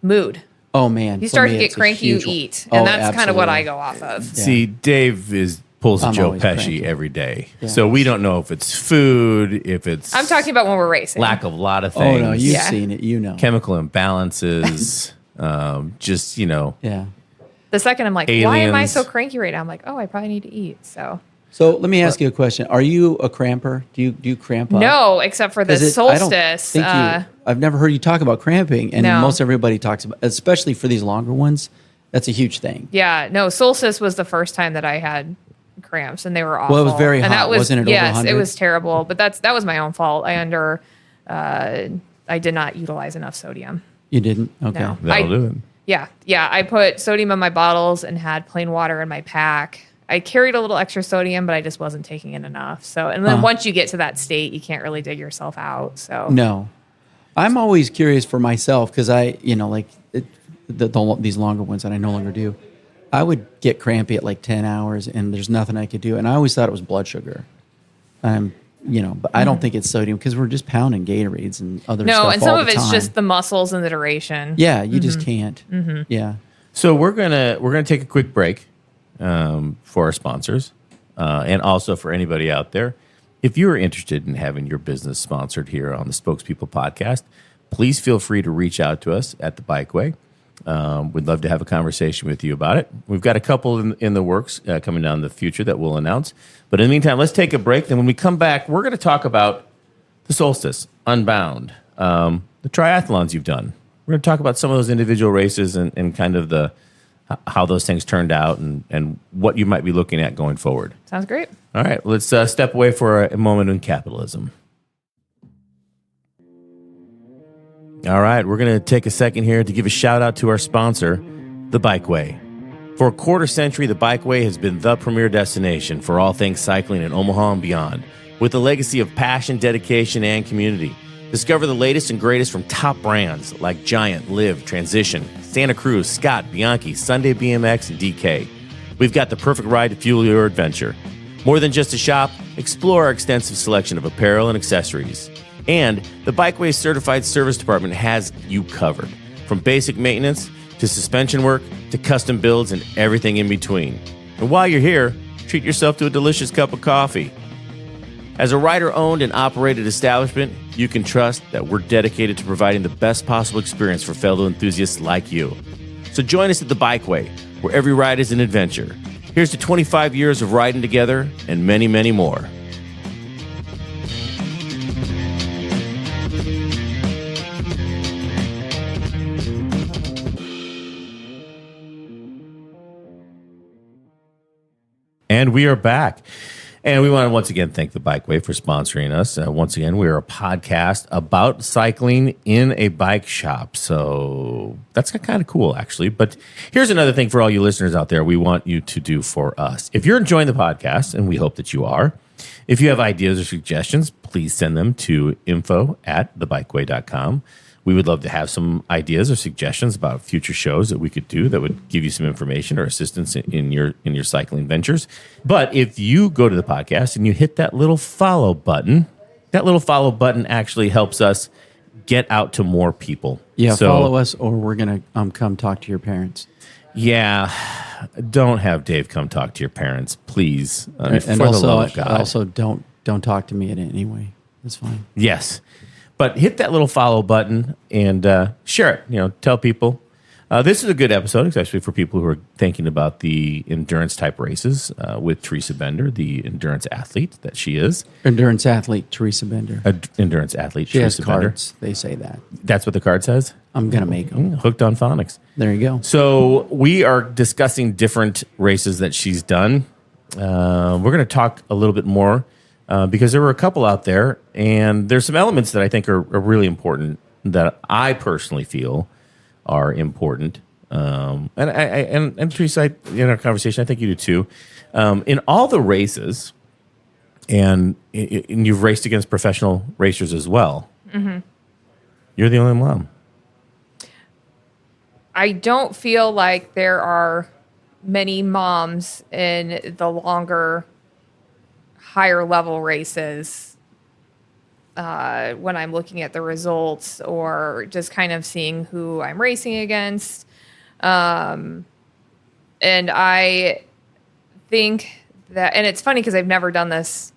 S3: mood.
S2: Oh, man.
S3: You start to get cranky, you eat. And that's kind of what I go off of.
S2: Yeah.
S1: See, Dave pulls a
S2: I'm
S1: Joe
S2: always
S1: Pesci
S2: cranky.
S1: every day.
S2: Yeah.
S1: So we don't know if it's food, if it's
S3: I'm talking about when we're racing.
S1: lack of a lot of
S2: Oh,
S1: things.
S2: no, you've
S3: Yeah.
S2: seen it. You know.
S1: Chemical imbalances, just,
S2: Yeah.
S3: The second I'm like, why am I
S1: Aliens.
S3: so cranky right now? I'm like, oh, I probably need to eat. So
S2: So let me ask you a question. Are you a cramper? Do you cramp up?
S3: no, except for the
S2: 'Cause I don't
S3: solstice.
S2: think I've never heard you talk about cramping, and
S3: No.
S2: most everybody talks about, especially for these longer ones. That's a huge thing.
S3: Yeah, no, solstice was the first time that I had cramps, and they were awful.
S2: Well, it was very
S3: and
S2: hot,
S3: that was,
S2: wasn't it, over
S3: Yes,
S2: 100?
S3: it was terrible. But that was my own fault. I did not utilize enough sodium.
S2: You didn't? Okay.
S3: No.
S1: that'll do it.
S3: Yeah. I put sodium in my bottles and had plain water in my pack. I carried a little extra sodium, but I just wasn't taking in enough. So, and then once you get to that state, you can't really dig yourself out. So
S2: No. I'm always curious for myself because these longer ones that I no longer do, I would get crampy at like 10 hours and there's nothing I could do. And I always thought it was blood sugar. But I don't think it's sodium because we're just pounding Gatorades and other stuff.
S3: no, and some
S2: all
S3: of
S2: the
S3: it's
S2: time.
S3: just the muscles and the duration.
S2: Yeah, you just can't. Yeah.
S1: So we're gonna take a quick break for our sponsors, and also for anybody out there. If you're interested in having your business sponsored here on the Spokespeople podcast, please feel free to reach out to us at the Bikeway. We'd love to have a conversation with you about it. We've got a couple in the works coming down the future that we'll announce. But in the meantime, let's take a break. Then when we come back, we're going to talk about the Solstice, Unbound, the triathlons you've done. We're going to talk about some of those individual races and kind of how those things turned out and what you might be looking at going forward.
S3: Sounds great.
S1: All right, let's step away for a moment in capitalism. All right, we're going to take a second here to give a shout out to our sponsor, the Bikeway. For a quarter century, the Bikeway has been the premier destination for all things cycling in Omaha and beyond, with a legacy of passion, dedication, and community. Discover the latest and greatest from top brands like Giant, Liv, Transition, Santa Cruz, Scott, Bianchi, Sunday BMX, and DK. We've got the perfect ride to fuel your adventure. More than just a shop, explore our extensive selection of apparel and accessories. And the Bikeway Certified Service Department has you covered, from basic maintenance to suspension work to custom builds and everything in between. And while you're here, treat yourself to a delicious cup of coffee. As a rider-owned and operated establishment, you can trust that we're dedicated to providing the best possible experience for fellow enthusiasts like you. So join us at the Bikeway, where every ride is an adventure. Here's to 25 years of riding together and many, many more. And we are back. And we want to once again thank the Bikeway for sponsoring us. Once again, we are a podcast about cycling in a bike shop. So that's kind of cool, actually. But here's another thing for all you listeners out there we want you to do for us. If you're enjoying the podcast, and we hope that you are, if you have ideas or suggestions, please send them to info@thebikeway.com. We would love to have some ideas or suggestions about future shows that we could do that would give you some information or assistance in your cycling ventures. But if you go to the podcast and you hit that little follow button actually helps us get out to more people.
S2: Yeah,
S1: So,
S2: follow us or we're going to come talk to your parents.
S1: Yeah, don't have Dave come talk to your parents, please.
S2: And
S1: for the love of God.
S2: also don't talk to me at anyway. That's fine.
S1: Yes. But hit that little follow button and share it. Tell people. This is a good episode, especially for people who are thinking about the endurance type races with Theresa Bender, the endurance athlete that she is.
S2: Endurance athlete Theresa Bender.
S1: Endurance athlete
S2: She has
S1: Theresa Bender.
S2: cards. They say that.
S1: That's what the card says?
S2: I'm going to make them.
S1: Hooked on phonics.
S2: There you go.
S1: So we are discussing different races that she's done. We're going to talk a little bit more because there were a couple out there, and there's some elements that I think are really important that I personally feel are important And Teresa, in our conversation, I think you do too. In all the races, and you've raced against professional racers as well. Mm-hmm. You're the only mom.
S3: I don't feel like there are many moms in the longer, higher level races when I'm looking at the results or just kind of seeing who I'm racing against. And I think that, and it's funny because I've never done this.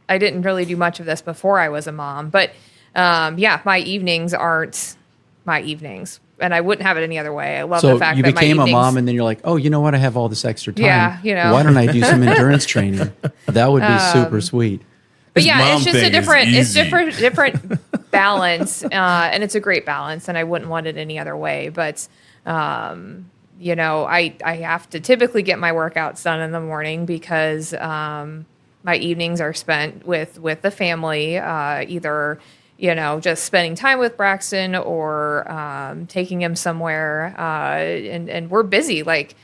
S3: I didn't really do much of this before I was a mom, but my evenings aren't my evenings. And I wouldn't have it any other way. I love the fact that my evenings... So you became a
S2: mom, and then you're like, oh, you know what? I have all this extra time.
S3: Yeah, you know.
S2: Why don't I do some endurance training? That would be super sweet.
S3: But yeah, it's just a different balance, and it's a great balance, and I wouldn't want it any other way. But you know, I have to typically get my workouts done in the morning because my evenings are spent with the family, either, you know, just spending time with Braxton or taking him somewhere. And we're busy, like,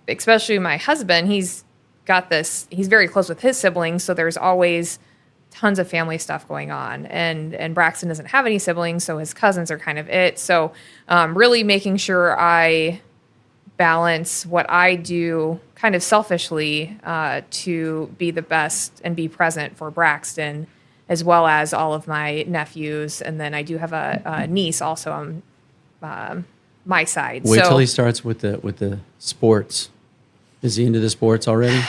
S3: especially my husband. He's very close with his siblings, so there's always tons of family stuff going on. And Braxton doesn't have any siblings, so his cousins are kind of it. So really making sure I balance what I do kind of selfishly to be the best and be present for Braxton, as well as all of my nephews. And then I do have a niece also on my side.
S2: Wait till he starts with the sports. Is he into the sports already?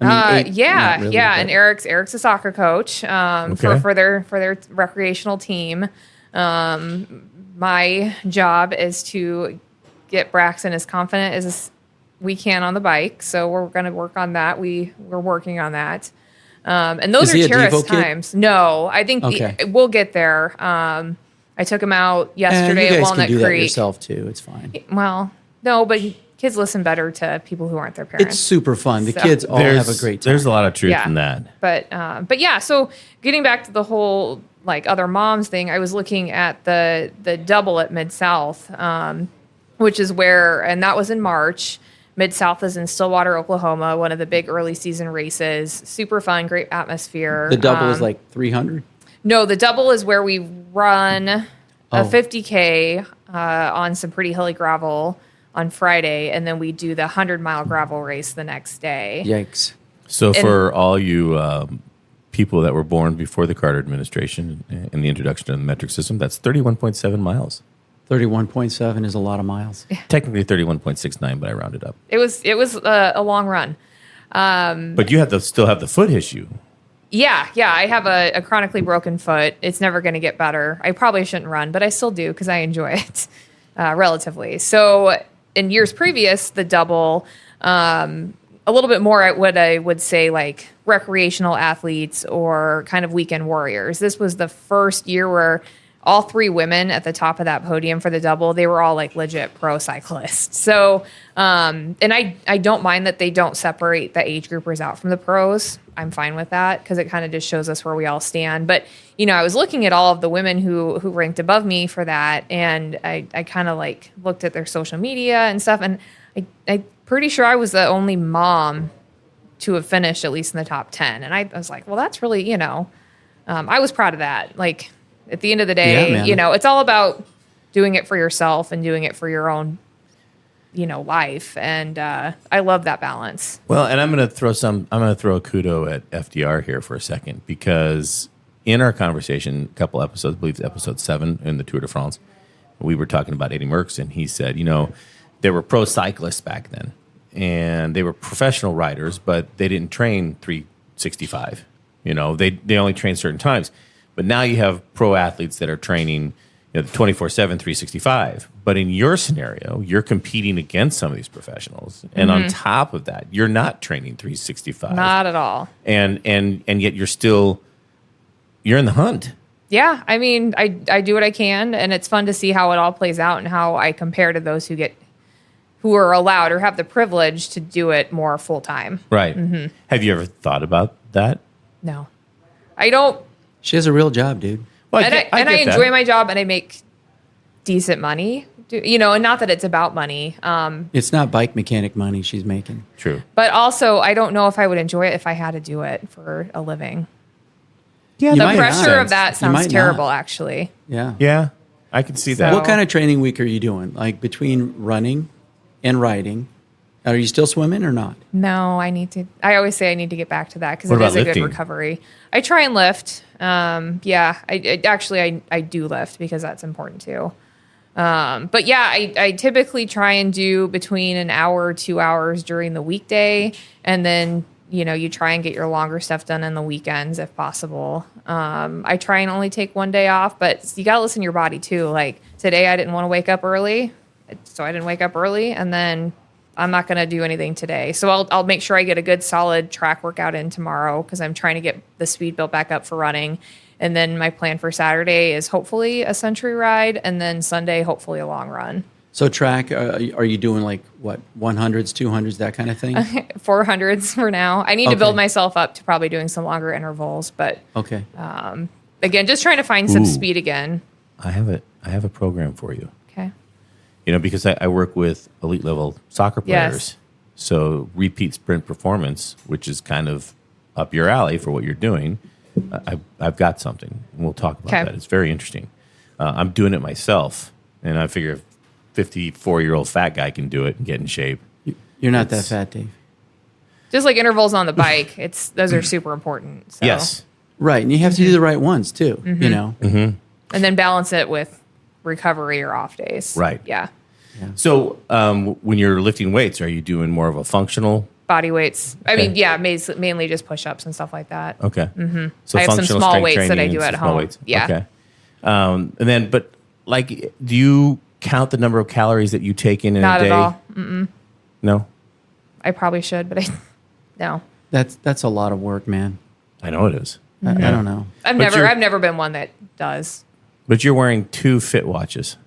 S3: I mean, really, and Eric's a soccer coach for their recreational team. My job is to get Braxton as confident as we can on the bike, so we're going to work on that. We're working on that. And those are terrace times. No, I think we'll get there. I took him out yesterday at Walnut Creek. You guys can do that yourself
S2: too. It's fine.
S3: Well, no, but kids listen better to people who aren't their parents.
S2: It's super fun. The kids all have a great time.
S1: There's a lot of truth in that.
S3: But yeah, so getting back to the whole like other moms thing, I was looking at the double at Mid-South, which is where, and that was in March. Mid-South is in Stillwater, Oklahoma, one of the big early season races. Super fun, great atmosphere.
S2: The double is like 300?
S3: No, the double is where we run a 50K on some pretty hilly gravel on Friday, and then we do the 100-mile gravel race the next day.
S2: Yikes.
S1: So for all you people that were born before the Carter administration and the introduction of the metric system, that's 31.7 miles.
S2: 31.7 is a lot of miles.
S1: Technically 31.69, but I rounded up.
S3: It was a long run.
S1: But you have to still have the foot issue.
S3: Yeah. I have a chronically broken foot. It's never going to get better. I probably shouldn't run, but I still do because I enjoy it relatively. So in years previous, the double, a little bit more at what I would say like recreational athletes or kind of weekend warriors. This was the first year where all three women at the top of that podium for the double, they were all like legit pro cyclists. So, and I don't mind that they don't separate the age groupers out from the pros. I'm fine with that because it kind of just shows us where we all stand. But, you know, I was looking at all of the women who ranked above me for that, and I kind of like looked at their social media and stuff, and I'm pretty sure I was the only mom to have finished at least in the top 10. And I was like, well, that's really, you know, I was proud of that. Like, at the end of the day, you know, it's all about doing it for yourself and doing it for your own, you know, life. And I love that balance.
S1: Well, and I'm going to throw a kudo at FDR here for a second, because in our conversation, a couple episodes, I believe it's episode 7 in the Tour de France, we were talking about Eddie Merckx, and he said, you know, there were pro cyclists back then, and they were professional riders, but they didn't train 365. You know, they only trained certain times. But now you have pro athletes that are training, you know, 24/7, 365. But in your scenario, you're competing against some of these professionals, and on top of that, you're not training 365.
S3: Not at all.
S1: And yet you're in the hunt.
S3: Yeah, I mean, I do what I can, and it's fun to see how it all plays out and how I compare to those who are allowed or have the privilege to do it more full time.
S1: Right. Mm-hmm. Have you ever thought about that?
S3: No, I don't.
S2: She has a real job, dude.
S1: Well,
S3: I enjoy my job, and I make decent money. and not that it's about money.
S2: It's not bike mechanic money she's making.
S1: True.
S3: But also, I don't know if I would enjoy it if I had to do it for a living.
S1: Yeah,
S3: The
S2: might
S3: pressure
S2: not.
S3: of that
S2: You
S3: sounds
S2: might
S3: terrible,
S2: not.
S3: actually.
S2: Yeah.
S1: Yeah, I can see that.
S3: So-
S2: What kind of training week are you doing? Like between running and riding? Are you still swimming or not?
S3: No, I always say I need to get back to that because
S1: What
S3: it is
S1: about
S3: a
S1: lifting?
S3: good recovery. I try and lift. I do lift because that's important too. But yeah, I typically try and do between an hour or 2 hours during the weekday. And then, you try and get your longer stuff done on the weekends if possible. I try and only take one day off, but you got to listen to your body too. Like today I didn't want to wake up early. So I didn't wake up early, and then I'm not going to do anything today. So I'll make sure I get a good solid track workout in tomorrow because I'm trying to get the speed built back up for running. And then my plan for Saturday is hopefully a century ride, and then Sunday, hopefully a long run.
S2: So track, are you doing like what, 100s, 200s, that kind of thing?
S3: 400s for now. I need to
S2: Okay.
S3: build myself up to probably doing some longer intervals. But
S2: Okay.
S3: again, just trying to find some
S1: Ooh.
S3: speed again.
S1: I have a program for you.
S3: Okay.
S1: Because I work with elite level soccer players.
S3: Yes.
S1: So repeat sprint performance, which is kind of up your alley for what you're doing. I've got something. And we'll talk about
S3: Okay.
S1: that. It's very interesting. I'm doing it myself, and I figure if 54-year-old fat guy can do it and get in shape.
S2: You're not that fat, Dave.
S3: Just like intervals on the bike, those are super important. So.
S1: Yes.
S2: Right. And you have to do the right ones too,
S3: And then balance it with recovery or off days.
S1: Right.
S3: Yeah.
S1: So when you're lifting weights, are you doing more of a functional?
S3: Body weights. I
S1: Okay.
S3: mean, yeah, mainly just push-ups and stuff like that.
S1: Okay. Mm-hmm. So
S3: I have some
S1: functional
S3: small
S1: strength
S3: weights that
S1: training
S3: I
S1: and
S3: do
S1: some
S3: at
S1: small
S3: home.
S1: weights.
S3: Yeah.
S1: Okay. And then, but like, do you count the number of calories that you take in
S3: Not
S1: a day?
S3: at all. Mm-mm.
S1: No.
S3: I probably should, but no.
S2: That's a lot of work, man.
S1: I know it is.
S2: I don't know.
S3: I've
S1: But you're-
S3: never been one that does.
S1: But you're wearing 2 fit watches,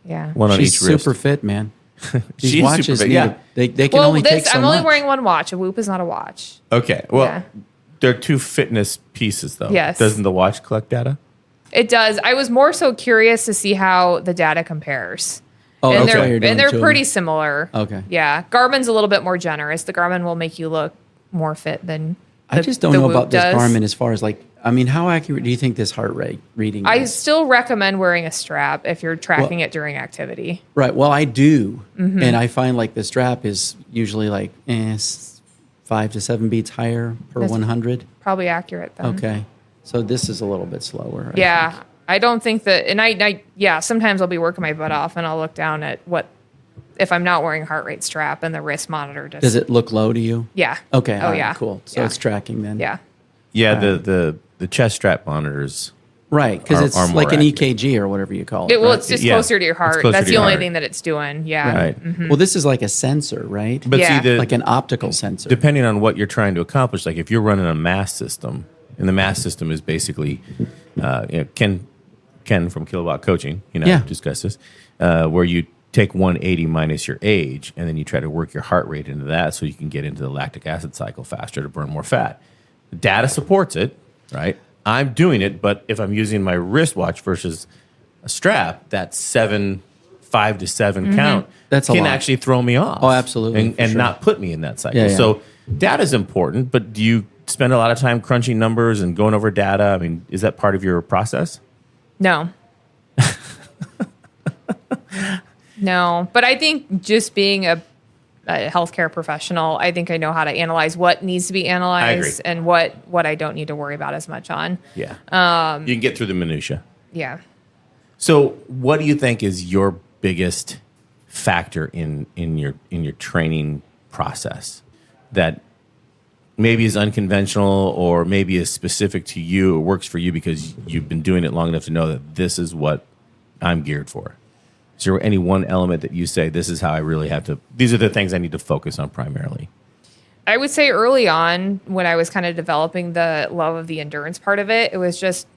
S3: Yeah.
S1: one on
S2: She's
S1: each wrist.
S2: super fit, man. These
S1: She's
S2: watches,
S1: super fit,
S2: need
S1: yeah.
S2: to- they can
S3: Well,
S2: only take so
S3: I'm only
S2: much.
S3: wearing one watch. A Whoop is not a watch.
S1: Okay. Well,
S3: Yeah.
S1: they're 2 fitness pieces, though.
S3: Yes.
S1: Doesn't the watch collect data?
S3: It does. I was more so curious to see how the data compares.
S2: Oh,
S3: and
S2: that's why you're doing
S3: they're
S2: two of
S3: pretty
S2: them.
S3: similar.
S2: Okay.
S3: Yeah. Garmin's a little bit more generous. The Garmin will make you look more fit than
S2: I
S3: the-
S2: just don't
S3: the
S2: know
S3: Whoop
S2: about this
S3: does.
S2: Garmin as far as like, how accurate do you think this heart rate reading
S3: I
S2: is?
S3: still recommend wearing a strap if you're tracking it during activity.
S2: Right. Well, I do.
S3: Mm-hmm.
S2: And I find like the strap is usually like 5 to 7 beats higher per
S3: That's-
S2: 100.
S3: Probably accurate then.
S2: Okay. So this is a little bit slower. I
S3: Yeah.
S2: think.
S3: I don't think that, and sometimes I'll be working my butt off and I'll look down at if I'm not wearing a heart rate strap and the wrist monitor just.
S2: Does it look low to you?
S3: Yeah.
S2: Okay.
S3: Oh,
S2: all right,
S3: yeah.
S2: Cool. So
S3: Yeah.
S2: it's tracking then.
S3: Yeah.
S1: Yeah, the chest strap monitors.
S2: Right. Because
S1: Are
S2: it's
S1: more
S2: like an
S1: accurate.
S2: EKG or whatever you call it.
S3: Well,
S2: right?
S3: it's just
S1: Yeah.
S3: closer to your
S1: It's
S3: heart.
S1: closer
S3: That's
S1: to
S3: the
S1: your
S3: only
S1: heart.
S3: thing that it's doing. Yeah.
S1: Right.
S2: Well, this is like a sensor, right?
S1: But
S3: Yeah.
S1: see,
S2: like an optical sensor.
S1: depending on what you're trying to accomplish, like if you're running a mass system, and the mass system is basically, Ken from Kilowatt Coaching,
S2: Yeah.
S1: discussed this, where you take 180 minus your age, and then you try to work your heart rate into that so you can get into the lactic acid cycle faster to burn more fat. The data supports it, right? I'm doing it, but if I'm using my wristwatch versus a strap, that 5 to 7 count
S2: That's a
S1: can
S2: lot.
S1: actually throw me off.
S2: Oh, absolutely,
S1: And,
S2: for
S1: and
S2: sure.
S1: not put me in that cycle.
S2: Yeah, yeah.
S1: So data is important, but do you spend a lot of time crunching numbers and going over data? I mean, is that part of your process?
S3: No. No. But I think just being a healthcare professional, I think I know how to analyze what needs to be analyzed
S1: agree.
S3: and what I don't need to worry about as much on.
S1: Yeah. You can get through the minutia.
S3: Yeah.
S1: So, what do you think is your biggest factor in your training process that maybe is unconventional or maybe is specific to you or works for you because you've been doing it long enough to know that this is what I'm geared for? Is there any one element that you say, this is how I really have to, these are the things I need to focus on primarily?
S3: I would say early on when I was kind of developing the love of the endurance part of it, it was just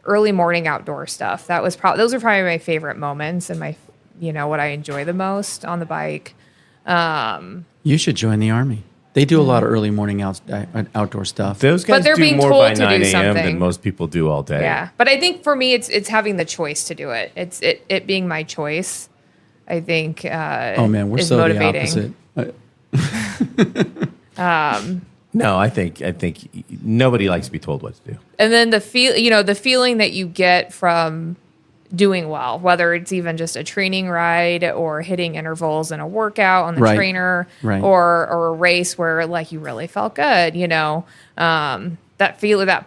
S3: early morning outdoor stuff. That was those are probably my favorite moments and my, what I enjoy the most on the bike.
S2: You should join the Army. They do a lot of early morning outdoor stuff.
S1: Those guys
S3: they're
S1: do
S3: being
S1: more
S3: told
S1: by
S3: to do
S1: 9 a.m. than
S3: something.
S1: most people do all day.
S3: Yeah. But I think for me, it's having the choice to do it. It's it being my choice. I think
S2: Oh man, we're
S3: is
S2: so
S3: motivating.
S2: the opposite.
S1: No, I think nobody likes to be told what to do.
S3: And then the feeling that you get from doing well, whether it's even just a training ride or hitting intervals in a workout on the
S2: Right.
S3: trainer,
S2: Right.
S3: or a race where like you really felt good, that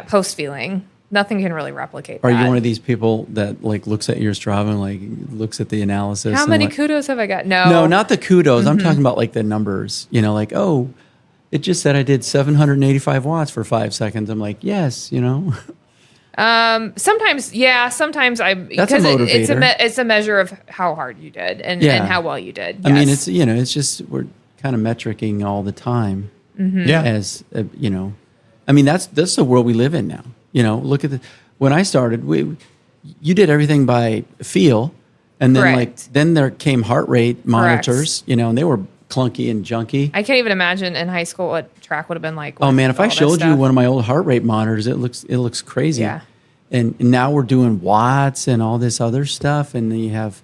S3: post feeling, nothing can really replicate
S2: Are
S3: that.
S2: you one of these people that like looks at your Strava and like looks at the analysis?
S3: How
S2: and
S3: many
S2: like,
S3: kudos have I got? No,
S2: No, not the kudos. I'm talking about like the numbers. Like, oh, it just said I did 785 watts for 5 seconds. I'm like, yes.
S3: Sometimes, yeah. Sometimes
S2: That's a motivator.
S3: it's a measure of how hard you did and
S2: Yeah.
S3: how well you did.
S2: I mean,
S3: Yes.
S2: it's just we're kind of metricing all the time.
S1: Yeah.
S2: As I mean, that's the world we live in now. Look at when I started, you did everything by feel, and then
S3: Correct.
S2: then there came heart rate monitors, and they were clunky and junky.
S3: I can't even imagine in high school what track would have been like.
S2: Oh
S3: with
S2: man, if
S3: all
S2: I
S3: this
S2: showed you
S3: stuff.
S2: one of my old heart rate monitors, it looks crazy.
S3: Yeah.
S2: And now we're doing watts and all this other stuff, and then you have,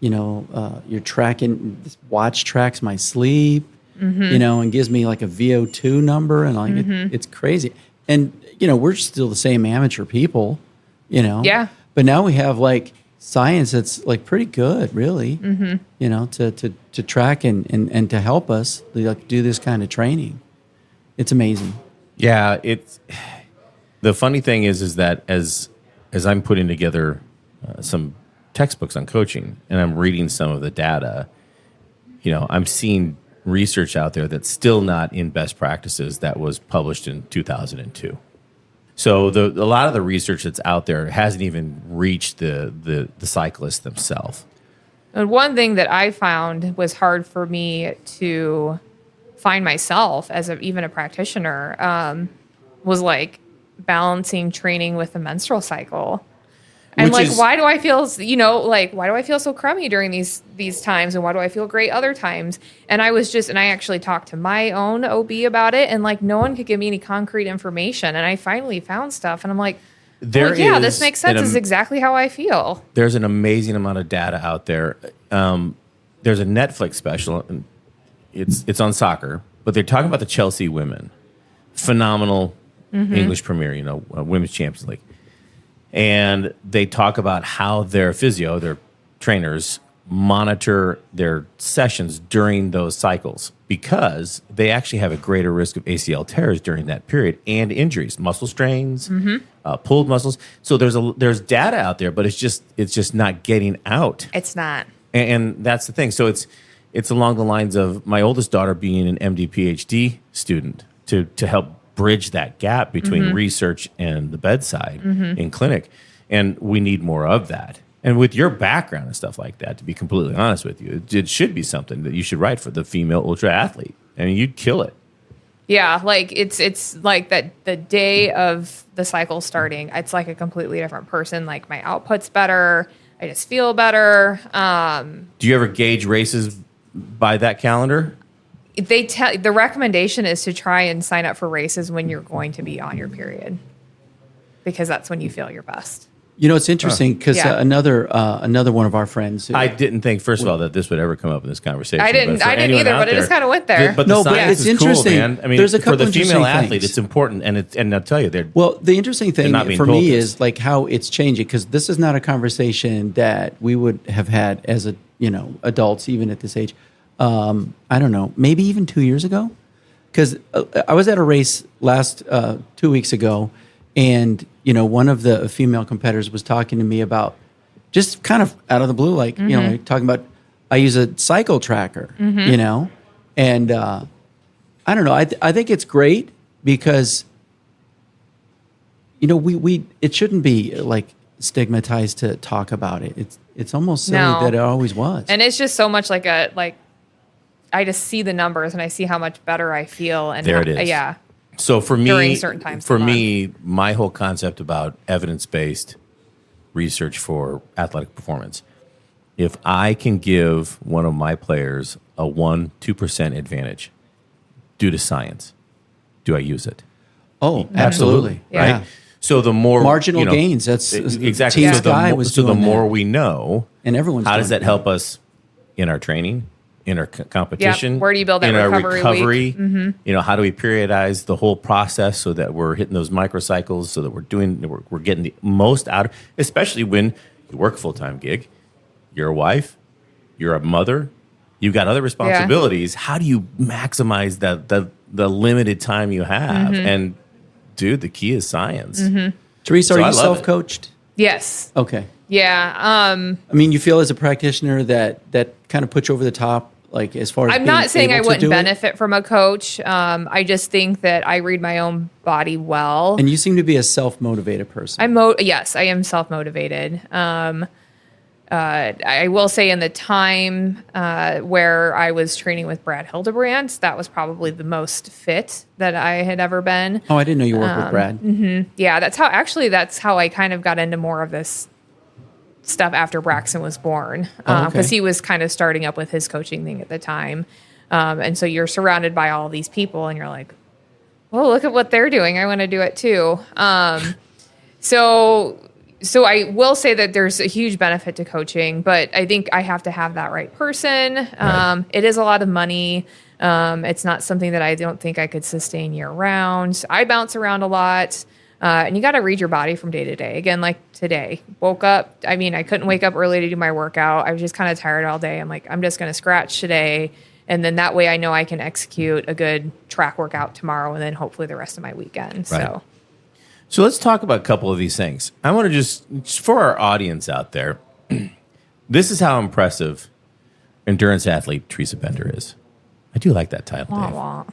S2: you're tracking. This watch tracks my sleep, and gives me like a VO2 number, and like it's crazy. And we're still the same amateur people,
S3: Yeah.
S2: But now we have like science that's like pretty good, really, to track and to help us like do this kind of training. It's amazing.
S1: Yeah, it's the funny thing is that as I'm putting together some textbooks on coaching and I'm reading some of the data, I'm seeing research out there that's still not in best practices that was published in 2002. So a lot of the research that's out there hasn't even reached the cyclists themselves.
S3: And one thing that I found was hard for me to find myself as even a practitioner was like balancing training with the menstrual cycle. And
S1: Which is-
S3: why do I feel, why do I feel so crummy during these times? And why do I feel great other times? And I actually talked to my own OB about it, and like no one could give me any concrete information. And I finally found stuff, and I'm like, this makes sense. This is exactly how I feel.
S1: There's an amazing amount of data out there. There's a Netflix special, and it's on soccer, but they're talking about the Chelsea women. Phenomenal English Premier, Women's Champions League. And they talk about how their trainers, monitor their sessions during those cycles because they actually have a greater risk of ACL tears during that period and injuries, muscle strains, pulled muscles. So there's data out there, but it's just not getting out.
S3: It's not.
S1: And that's the thing. So it's along the lines of my oldest daughter being an MD PhD student to help bridge that gap between research and the bedside in clinic. And we need more of that. And with your background and stuff like that, to be completely honest with you, it should be something that you should write for the female ultra athlete. I mean, you'd kill it.
S3: Yeah, like it's like that the day of the cycle starting, it's like a completely different person. Like my output's better. I just feel better.
S1: Do you ever gauge races by that calendar?
S3: The recommendation is to try and sign up for races when you're going to be on your period, because that's when you feel your best.
S2: It's interesting because
S3: Yeah.
S2: another one of our friends.
S1: I didn't think, first of all, that this would ever come up in this conversation.
S3: I didn't
S1: for
S3: either,
S1: anyone
S3: but
S1: out
S3: it just
S1: there-
S3: kind of went there.
S1: But
S2: No,
S1: the
S2: but
S1: science
S2: it's
S1: is cool,
S2: interesting.
S1: man. I mean,
S2: There's a
S1: for
S2: couple
S1: the female
S2: interesting
S1: athlete,
S2: things.
S1: it's important, and I'll tell you,
S2: Well, the interesting thing
S1: not being
S2: for
S1: told
S2: me
S1: this.
S2: is like how it's changing, because this is not a conversation that we would have had as adults, even at this age. I don't know, maybe even 2 years ago, because I was at a race last 2 weeks ago, and one of the female competitors was talking to me about just kind of out of the blue, like like talking about I use a cycle tracker, and I don't know. I think it's great because we it shouldn't be like stigmatized to talk about it. It's almost silly
S3: No.
S2: that it always was.
S3: And it's just so much like I just see the numbers and I see how much better I feel. And
S1: There it is.
S3: Yeah.
S1: So for me,
S3: During certain times
S1: for
S3: of the
S1: me, my whole concept about evidence-based research for athletic performance, if I can give one of my players a 1-2% advantage due to science, do I use it?
S2: Oh, absolutely.
S3: Yeah.
S1: Right? So the more
S2: marginal gains. That's
S1: exactly.
S2: Team
S1: So
S2: Sky was
S1: the
S2: doing
S1: more
S2: that.
S1: we know,
S2: And everyone's
S1: how does
S2: doing
S1: that help us in our training, in our competition?
S3: Where do you build that
S1: in our
S3: recovery
S1: recovery? How do we periodize the whole process so that we're hitting those microcycles, so that we're getting the most out of, especially when you work a full-time gig, you're a wife, you're a mother, you've got other responsibilities. How do you maximize the limited time you have? And dude, the key is science.
S2: Teresa,
S1: So
S2: are
S1: I
S2: you
S1: love it.
S2: self-coached?
S3: Yes.
S2: Okay.
S3: Yeah.
S2: I mean, you feel as a practitioner that kind of puts you over the top, like as far as
S3: I'm
S2: being
S3: not saying I
S2: able to
S3: wouldn't
S2: do it?
S3: benefit from a coach. I just think that I read my own body well.
S2: And you seem to be a self-motivated person.
S3: Yes, I am self-motivated. I will say in the time where I was training with Brad Hildebrand, that was probably the most fit that I had ever been.
S2: Oh, I didn't know you worked with Brad.
S3: Yeah, that's how I kind of got into more of this stuff after Braxton was born, because he was kind of starting up with his coaching thing at the time. And so you're surrounded by all these people and you're like, well, look at what they're doing. I want to do it too. So I will say that there's a huge benefit to coaching, but I think I have to have that right person.
S1: Right.
S3: It is a lot of money. It's not something that I don't think I could sustain year round. I bounce around a lot. And you got to read your body from day to day. Again, like today, woke up. I mean, I couldn't wake up early to do my workout. I was just kind of tired all day. I'm like, I'm just going to scratch today. And then that way I know I can execute a good track workout tomorrow and then hopefully the rest of my weekend.
S1: Right. So let's talk about a couple of these things. I want to just for our audience out there, this is how impressive endurance athlete Theresa Bender is. I do like that title,
S3: Wah,
S1: Dave.
S3: wah.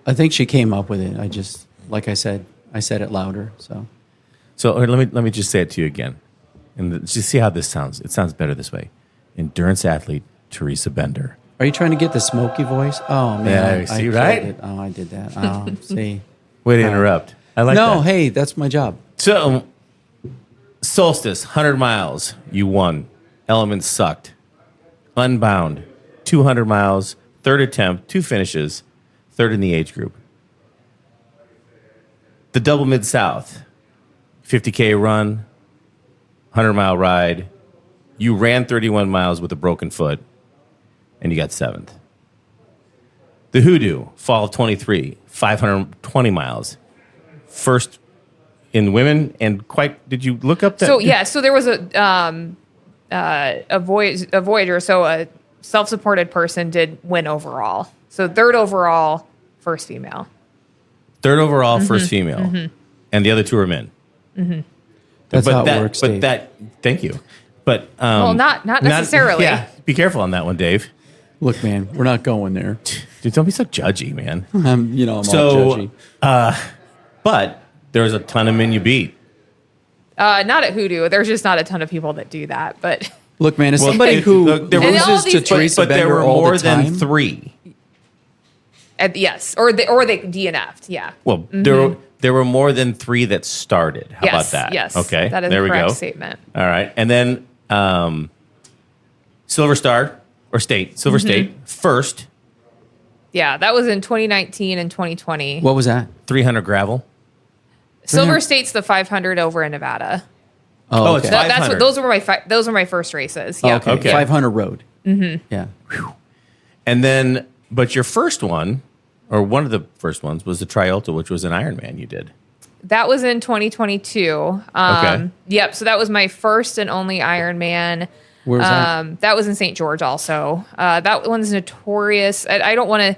S2: I think she came up with it. I just, like I said it louder.
S1: So let me just say it to you again, and just see how this sounds. It sounds better this way. Endurance athlete Theresa Bender.
S2: Are you trying to get the smoky voice? Oh man,
S1: Yeah,
S2: I
S1: see,
S2: killed
S1: right?
S2: it. Oh, I did that. Oh, see.
S1: Way to interrupt. I like
S2: No,
S1: that.
S2: hey, that's my job.
S1: So, Solstice, 100 miles, you won. Elements sucked. Unbound, 200 miles, third attempt, 2 finishes, third in the age group. The Double Mid-South, 50K run, 100-mile ride. You ran 31 miles with a broken foot, and you got 7th. The Hoodoo, fall of 23, 520 miles. First in women, and did you look up that?
S3: So there was a Voyager, so a self-supported person did win overall. So third overall, first female.
S1: Third overall, first female. And the other 2 are men.
S2: That's how it works, Dave.
S1: Thank you. But
S3: Well, not necessarily.
S1: Yeah, be careful on that one, Dave.
S2: Look, man, we're not going there.
S1: Dude, don't be so judgy, man.
S2: I'm all judgy.
S1: But there's a ton of men you beat.
S3: Not at Hoodoo. There's just not a ton of people that do that. But
S2: Look, man, as somebody who loses to Theresa
S1: but there
S2: Bender
S1: were
S2: all
S1: more
S2: the time,
S1: than 3.
S3: yes, or they DNF'd. Yeah.
S1: Well, there were more than 3 that started. How about that?
S3: Yes.
S1: Okay.
S3: That is
S1: there
S3: a
S1: we
S3: correct
S1: go.
S3: statement.
S1: All right. And then Silver Star or State, Silver State, first,
S3: Yeah, that was in 2019 and 2020.
S2: what was that?
S1: 300 gravel.
S3: Silver State's the 500 over in Nevada.
S1: Oh, it's
S2: okay.
S1: fine.
S3: That's
S1: 500.
S3: those were my first races. Yeah.
S2: Okay.
S1: Okay.
S2: 500 road. Yeah.
S1: And then, but your first one, or one of the first ones, was the Trialta, which was an Ironman you did.
S3: That was in 2022.
S1: Okay.
S3: Yep. So that was my first and only Ironman.
S2: Where's that?
S3: That was in St. George also. That one's notorious. I don't want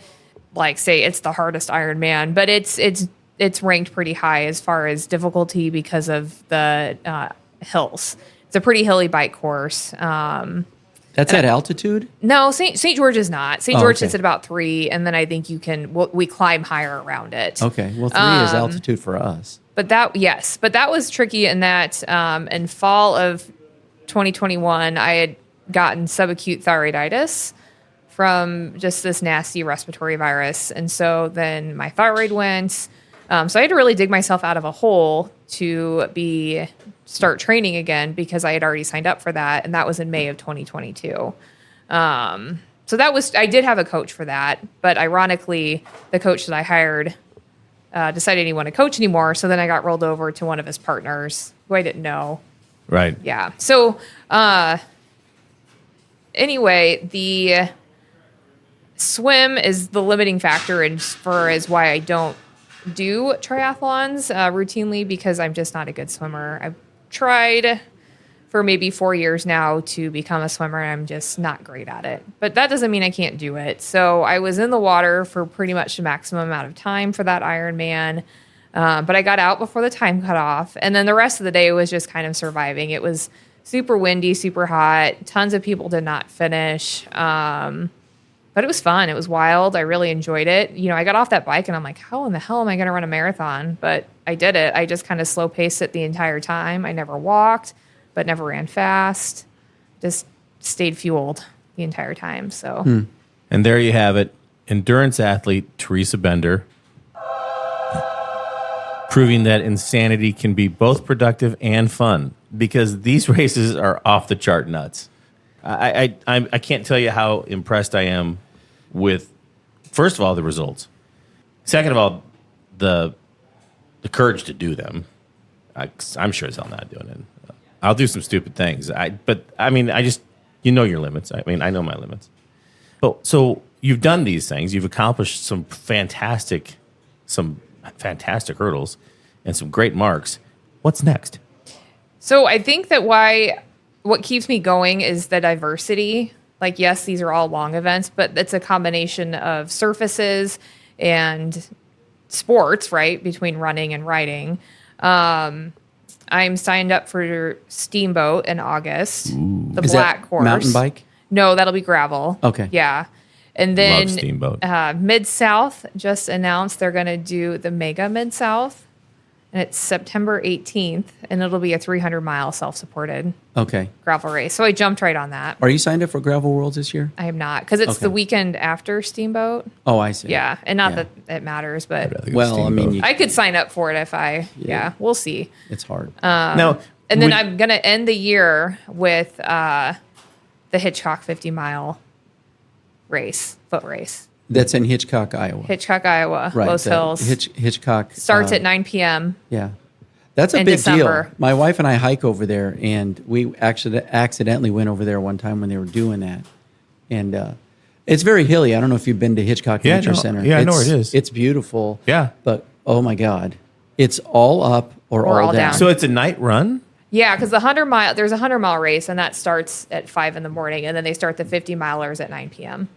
S3: to say it's the hardest Ironman, but it's ranked pretty high as far as difficulty because of the hills. It's a pretty hilly bike course.
S2: That's at altitude?
S3: No, St. George is not. St. George
S2: okay.
S3: is at about 3, and then I think we climb higher around it.
S2: Okay. Well, 3 is altitude for us.
S3: But that was tricky in that in fall of 2021, I had gotten subacute thyroiditis from just this nasty respiratory virus. And so then my thyroid went. So I had to really dig myself out of a hole to start training again because I had already signed up for that. And that was in May of 2022. So I did have a coach for that. But ironically, the coach that I hired decided he didn't want to coach anymore. So then I got rolled over to one of his partners who I didn't know.
S1: Right.
S3: Yeah. So anyway, the swim is the limiting factor as far as why I don't do triathlons routinely, because I'm just not a good swimmer. I've tried for maybe 4 years now to become a swimmer, and I'm just not great at it. But that doesn't mean I can't do it. So I was in the water for pretty much the maximum amount of time for that Ironman. But I got out before the time cut off. And then the rest of the day was just kind of surviving. It was super windy, super hot. Tons of people did not finish. But it was fun. It was wild. I really enjoyed it. You know, I got off that bike and I'm like, how in the hell am I going to run a marathon? But I did it. I just kind of slow paced it the entire time. I never walked, but never ran fast. Just stayed fueled the entire time. So,
S1: And there you have it. Endurance athlete Theresa Bender, proving that insanity can be both productive and fun, because these races are off the chart nuts. I can't tell you how impressed I am with, first of all, the results. Second of all, the courage to do them. I'm sure as hell not doing it. I'll do some stupid things. But you know your limits. I mean, I know my limits. So you've done these things. You've accomplished some fantastic hurdles and some great marks. What's next?
S3: So I think that what keeps me going is the diversity. Like, yes, these are all long events, but it's a combination of surfaces and sports, right? Between running and riding. I'm signed up for Steamboat in August. The
S2: Is
S3: black
S2: that
S3: course.
S2: mountain bike?
S3: No, that'll be gravel.
S2: Okay.
S3: Yeah. And then
S1: Love Steamboat.
S3: Mid-South just announced they're going to do the Mega Mid-South. And it's September 18th, and it'll be a 300-mile self-supported
S2: Okay.
S3: gravel race. So I jumped right on that.
S2: Are you signed up for Gravel Worlds this year?
S3: I am not, because it's
S2: Okay.
S3: the weekend after Steamboat.
S2: Oh, I see.
S3: Yeah, and not
S2: Yeah.
S3: that it matters, but
S2: Well, I mean,
S3: I could sign up for it if we'll see.
S2: it's hard.
S1: Now,
S3: And then I'm going to end the year with the Hitchcock 50-mile foot race.
S2: That's in Hitchcock, Iowa.
S3: Hitchcock, Iowa,
S2: Right.
S3: Los
S2: the
S3: Hills.
S2: Hitchcock
S3: Starts at 9 p.m.
S2: Yeah. That's a
S3: in
S2: big
S3: December.
S2: deal. My wife and I hike over there, and we actually accidentally went over there one time when they were doing that. And it's very hilly. I don't know if you've been to Hitchcock Nature Center.
S1: Yeah, I know where it is.
S2: It's beautiful.
S1: Yeah.
S2: But, oh, my God. It's all up or all down.
S3: down.
S1: So it's a night run?
S3: Yeah, because there's a 100-mile race, and that starts at 5 in the morning, and then they start the 50-milers at 9 p.m.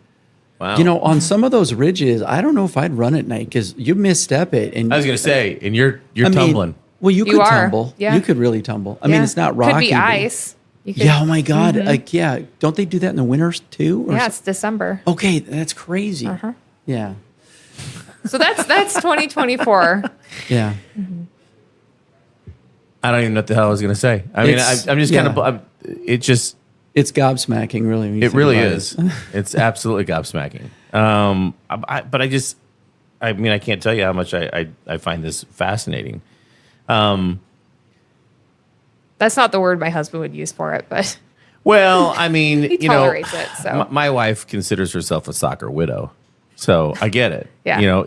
S1: Wow.
S2: You know, on some of those ridges, I don't know if I'd run at night because you misstep it. And
S1: I was going to say, and you're
S2: I mean,
S1: tumbling.
S2: Well, you could
S3: are.
S2: tumble.
S3: Yeah.
S2: You could really tumble. I mean, it's not rocky.
S3: Could be
S2: but-
S3: ice. You could-
S2: Yeah, oh my God. Like, yeah. Don't they do that in the winters too? Or
S3: Yeah, it's December.
S2: Okay, that's crazy. Yeah.
S3: So that's 2024.
S2: Yeah.
S1: I don't even know what the hell I was going to say. I mean,
S2: It's-
S1: I'm just
S2: yeah.
S1: kind of, it just,
S2: It's gobsmacking, really. when you
S1: it
S2: think
S1: really
S2: about
S1: is.
S2: it.
S1: It's absolutely gobsmacking. But I mean, I can't tell you how much I find this fascinating.
S3: That's not the word my husband would use for it, but
S1: Well, I mean,
S3: he
S1: you know,
S3: tolerates it. So
S1: my wife considers herself a soccer widow, so I get it.
S3: Yeah.
S1: You know,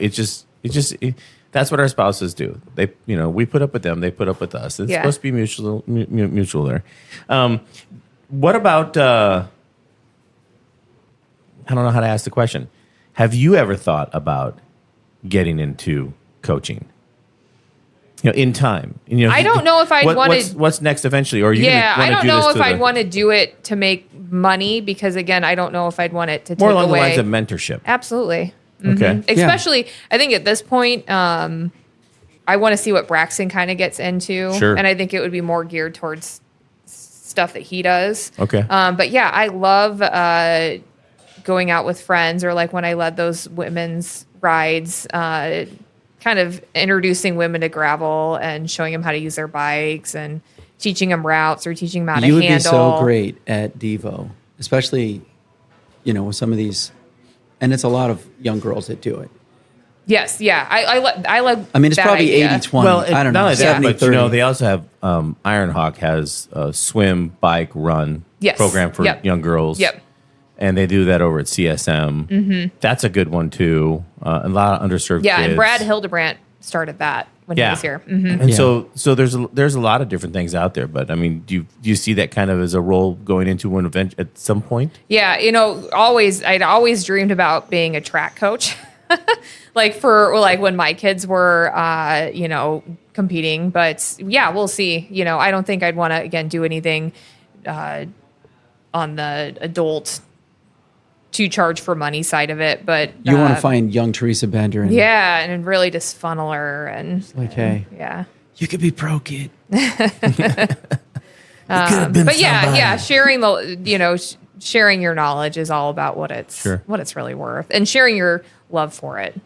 S1: that's what our spouses do. They, you know, we put up with them, they put up with us. It's
S3: Yeah.
S1: supposed to be mutual there. What about? I don't know how to ask the question. Have you ever thought about getting into coaching? You know, in time. You know,
S3: I don't know if I'd
S1: what's next eventually, or are you
S3: yeah,
S1: gonna
S3: I don't
S1: do this
S3: know if
S1: to
S3: I'd
S1: the-
S3: want to do it to make money because again, I don't know if I'd want it to
S1: more
S3: take
S1: along
S3: away.
S1: the lines of mentorship.
S3: Absolutely.
S1: Okay.
S3: Especially, I think at this point, I want to see what Braxton kind of gets into.
S1: Sure.
S3: And I think it would be more geared towards stuff that he does.
S1: Okay.
S3: But yeah, I love going out with friends or like when I led those women's rides, kind of introducing women to gravel and showing them how to use their bikes and teaching them routes or teaching them how to
S2: You would
S3: handle.
S2: be so great at Devo, especially, you know, with some of these, and it's a lot of young girls that do it.
S3: Yes. Yeah. I love
S2: I mean, it's
S3: that
S2: probably
S3: idea.
S2: 80-20.
S1: Well,
S2: I don't
S1: not
S2: know.
S1: only that,
S2: 70,
S1: but you
S2: 30.
S1: know, they also have Ironhawk has a swim, bike, run
S3: Yes.
S1: program for
S3: Yep.
S1: young girls.
S3: Yep.
S1: And they do that over at CSM. Mm-hmm. That's a good one too. A lot of underserved
S3: Yeah,
S1: kids.
S3: and Brad Hildebrandt started that when he was here.
S1: And so there's a lot of different things out there, but I mean, do you see that kind of as a role going into an event at some point?
S3: Yeah, I'd always dreamed about being a track coach. like when my kids were competing, but yeah, we'll see. I don't think I'd want to again do anything on the adult to charge for money side of it, but
S2: you want to find young Theresa Bender
S3: and really just funnel her and
S2: hey, you could be pro, kid.
S3: Sharing sharing your knowledge is all about what it's really worth, and sharing your love for it.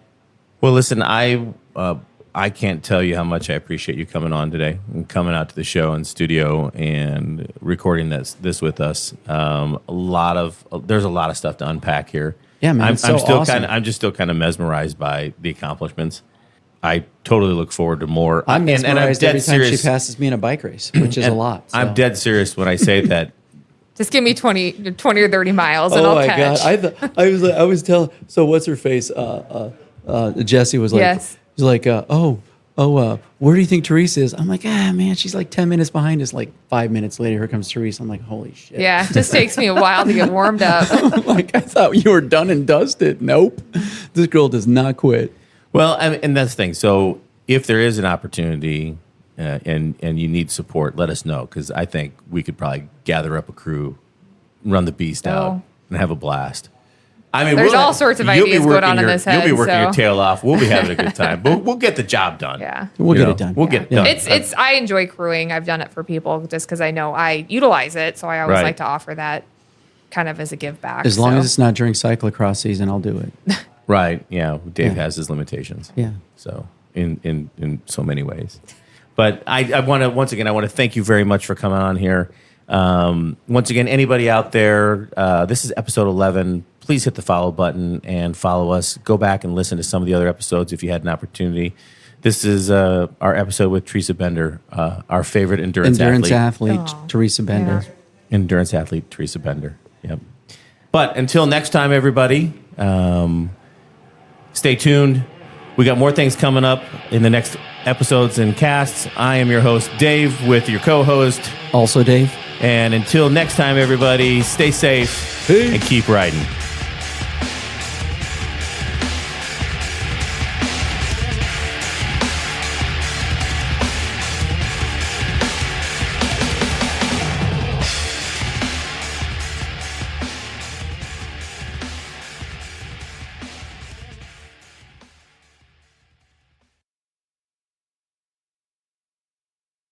S1: Well, listen, I can't tell you how much I appreciate you coming on today and coming out to the show and studio and recording this with us. There's a lot of stuff to unpack here.
S2: Yeah, man,
S1: I'm just still kind of mesmerized by the accomplishments. I totally look forward to more.
S2: I'm mesmerized every time she passes me in a bike race, which is a lot. So.
S1: I'm dead serious when I say that.
S3: Just give me 20 or 30 miles and I'll catch.
S2: Oh my God. I was telling, so what's her face? Jesse was like,
S3: yes.
S2: He's like, where do you think Theresa is? I'm like, man, she's like 10 minutes behind us. Like 5 minutes later, here comes Theresa. I'm like, holy shit.
S3: Yeah, it just takes me a while to get warmed up.
S2: I'm like, I thought you were done and dusted. Nope. This girl does not quit.
S1: Well, and that's the thing. So if there is an opportunity and you need support, let us know, because I think we could probably gather up a crew, run the beast out, and have a blast. I mean,
S3: there's all sorts of ideas going on in this head.
S1: You'll be working your tail off. We'll be having a good time, but we'll get the job done.
S3: Yeah,
S2: we'll get it done.
S1: We'll get it done.
S3: It's. I enjoy crewing. I've done it for people just because I know I utilize it, so I always like to offer that kind of as a give back.
S2: As long as it's not during cyclocross season, I'll do it.
S1: Right. Yeah. Dave has his limitations.
S2: Yeah.
S1: So in so many ways, but I want to thank you very much for coming on here. Once again, anybody out there, this is episode 11. Please hit the follow button and follow us. Go back and listen to some of the other episodes if you had an opportunity. This is our episode with Theresa Bender, our favorite endurance
S2: athlete, Theresa Bender.
S1: Yeah. Endurance athlete, Theresa Bender. Yep. But until next time, everybody, stay tuned. We got more things coming up in the next episodes and casts. I am your host, Dave, with your co-host.
S2: Also Dave.
S1: And until next time, everybody, stay safe and keep riding.